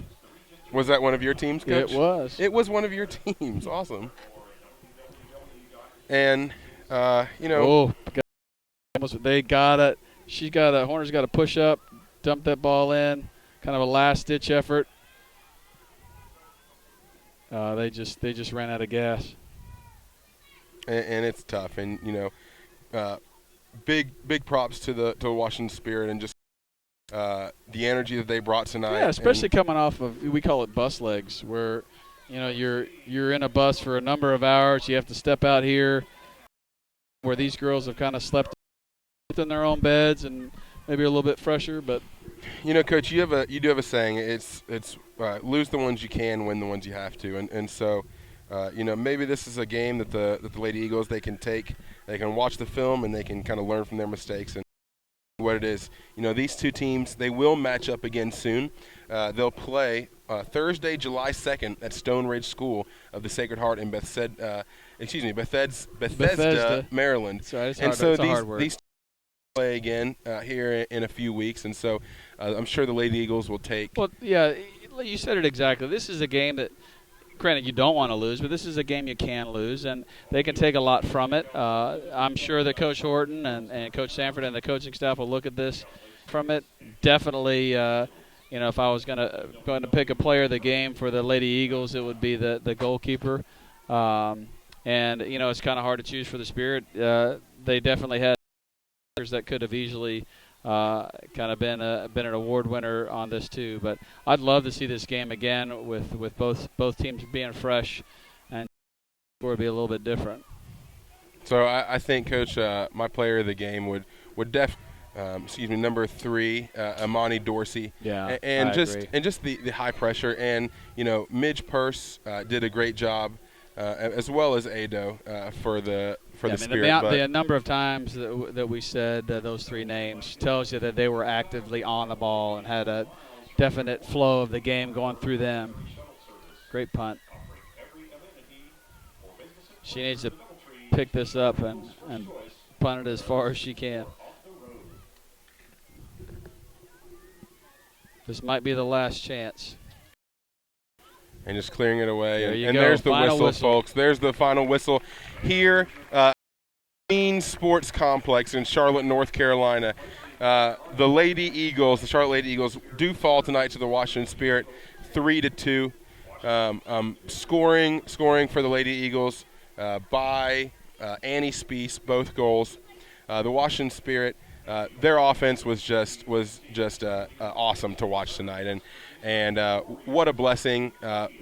was that one of your teams, Coach? It was. It was one of your teams. Awesome. And Oh, almost, they got it. Horner's got to push up, dump that ball in, kind of a last-ditch effort. They just ran out of gas. and it's tough. And big props to the Washington Spirit and just the energy that they brought tonight. Yeah, especially coming off of, we call it bus legs, where you're in a bus for a number of hours. You have to step out here, where these girls have kind of slept in their own beds and maybe a little bit fresher, but Coach, you do have a saying. It's lose the ones you can, win the ones you have to, and so maybe this is a game that the Lady Eagles they can watch the film and they can kind of learn from their mistakes and what it is. These 2 teams, they will match up again soon. They'll play Thursday, July 2nd at Stone Ridge School of the Sacred Heart in Bethesda, Maryland. it's hard. And so It's a hard word. these play again here in a few weeks, and so I'm sure the Lady Eagles will take. Well, yeah, you said it exactly. This is a game that, granted, you don't want to lose, but this is a game you can lose, and they can take a lot from it. I'm sure that Coach Horton and Coach Sanford and the coaching staff will look at this from it. Definitely, if I was going to pick a player of the game for the Lady Eagles, it would be the goalkeeper. And it's kind of hard to choose for the Spirit. They definitely had that could have easily kind of been an award winner on this too. But I'd love to see this game again with both teams being fresh and score would be a little bit different. So I think, Coach, my player of the game would number 3, Amani Dorsey. Yeah, and I just agree. and just the high pressure, and Midge Purse did a great job, as well as Ado for the Spirit. The number of times that we said those 3 names tells you that they were actively on the ball and had a definite flow of the game going through them. Great punt. She needs to pick this up and punt it as far as she can. This might be the last chance. And just clearing it away. There you and go. there's the Final whistle, folks. There's the final whistle here. Queen Sports Complex in Charlotte, North Carolina. The Lady Eagles, the Charlotte Lady Eagles, do fall tonight to the Washington Spirit, 3-2. Scoring for the Lady Eagles by Annie Spees, both goals. The Washington Spirit, their offense was just awesome to watch tonight, and what a blessing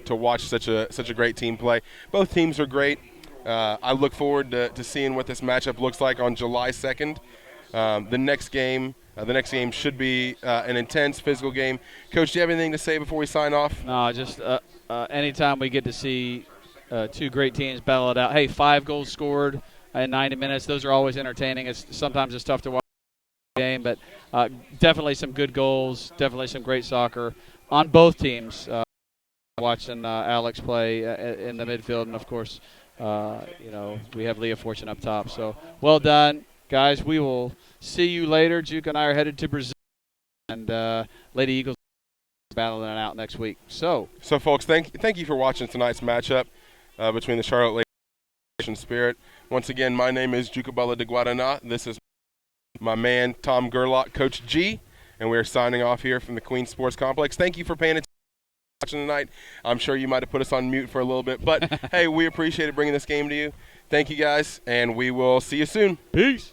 to watch such a great team play. Both teams are great. I look forward to seeing what this matchup looks like on July 2nd. The next game should be an intense physical game. Coach, do you have anything to say before we sign off? No, just anytime we get to see two great teams battle it out. Hey, 5 goals scored in 90 minutes. Those are always entertaining. Sometimes it's tough to watch the game, but definitely some good goals, definitely some great soccer on both teams. Watching Alex play in the midfield, and of course, we have Leah Fortune up top. So well done, guys. We will see you later. Juke and I are headed to Brazil, and Lady Eagles battling it out next week. So folks, thank you for watching tonight's matchup between the Charlotte Lady and Spirit. Once again, my name is Jukabala de Guadana. This is my man Tom Gerlach, Coach G, and we're signing off here from the Queen Sports Complex. Thank you for paying attention. Watching tonight. I'm sure you might have put us on mute for a little bit, but hey, we appreciate it bringing this game to you. Thank you guys, and we will see you soon. peace.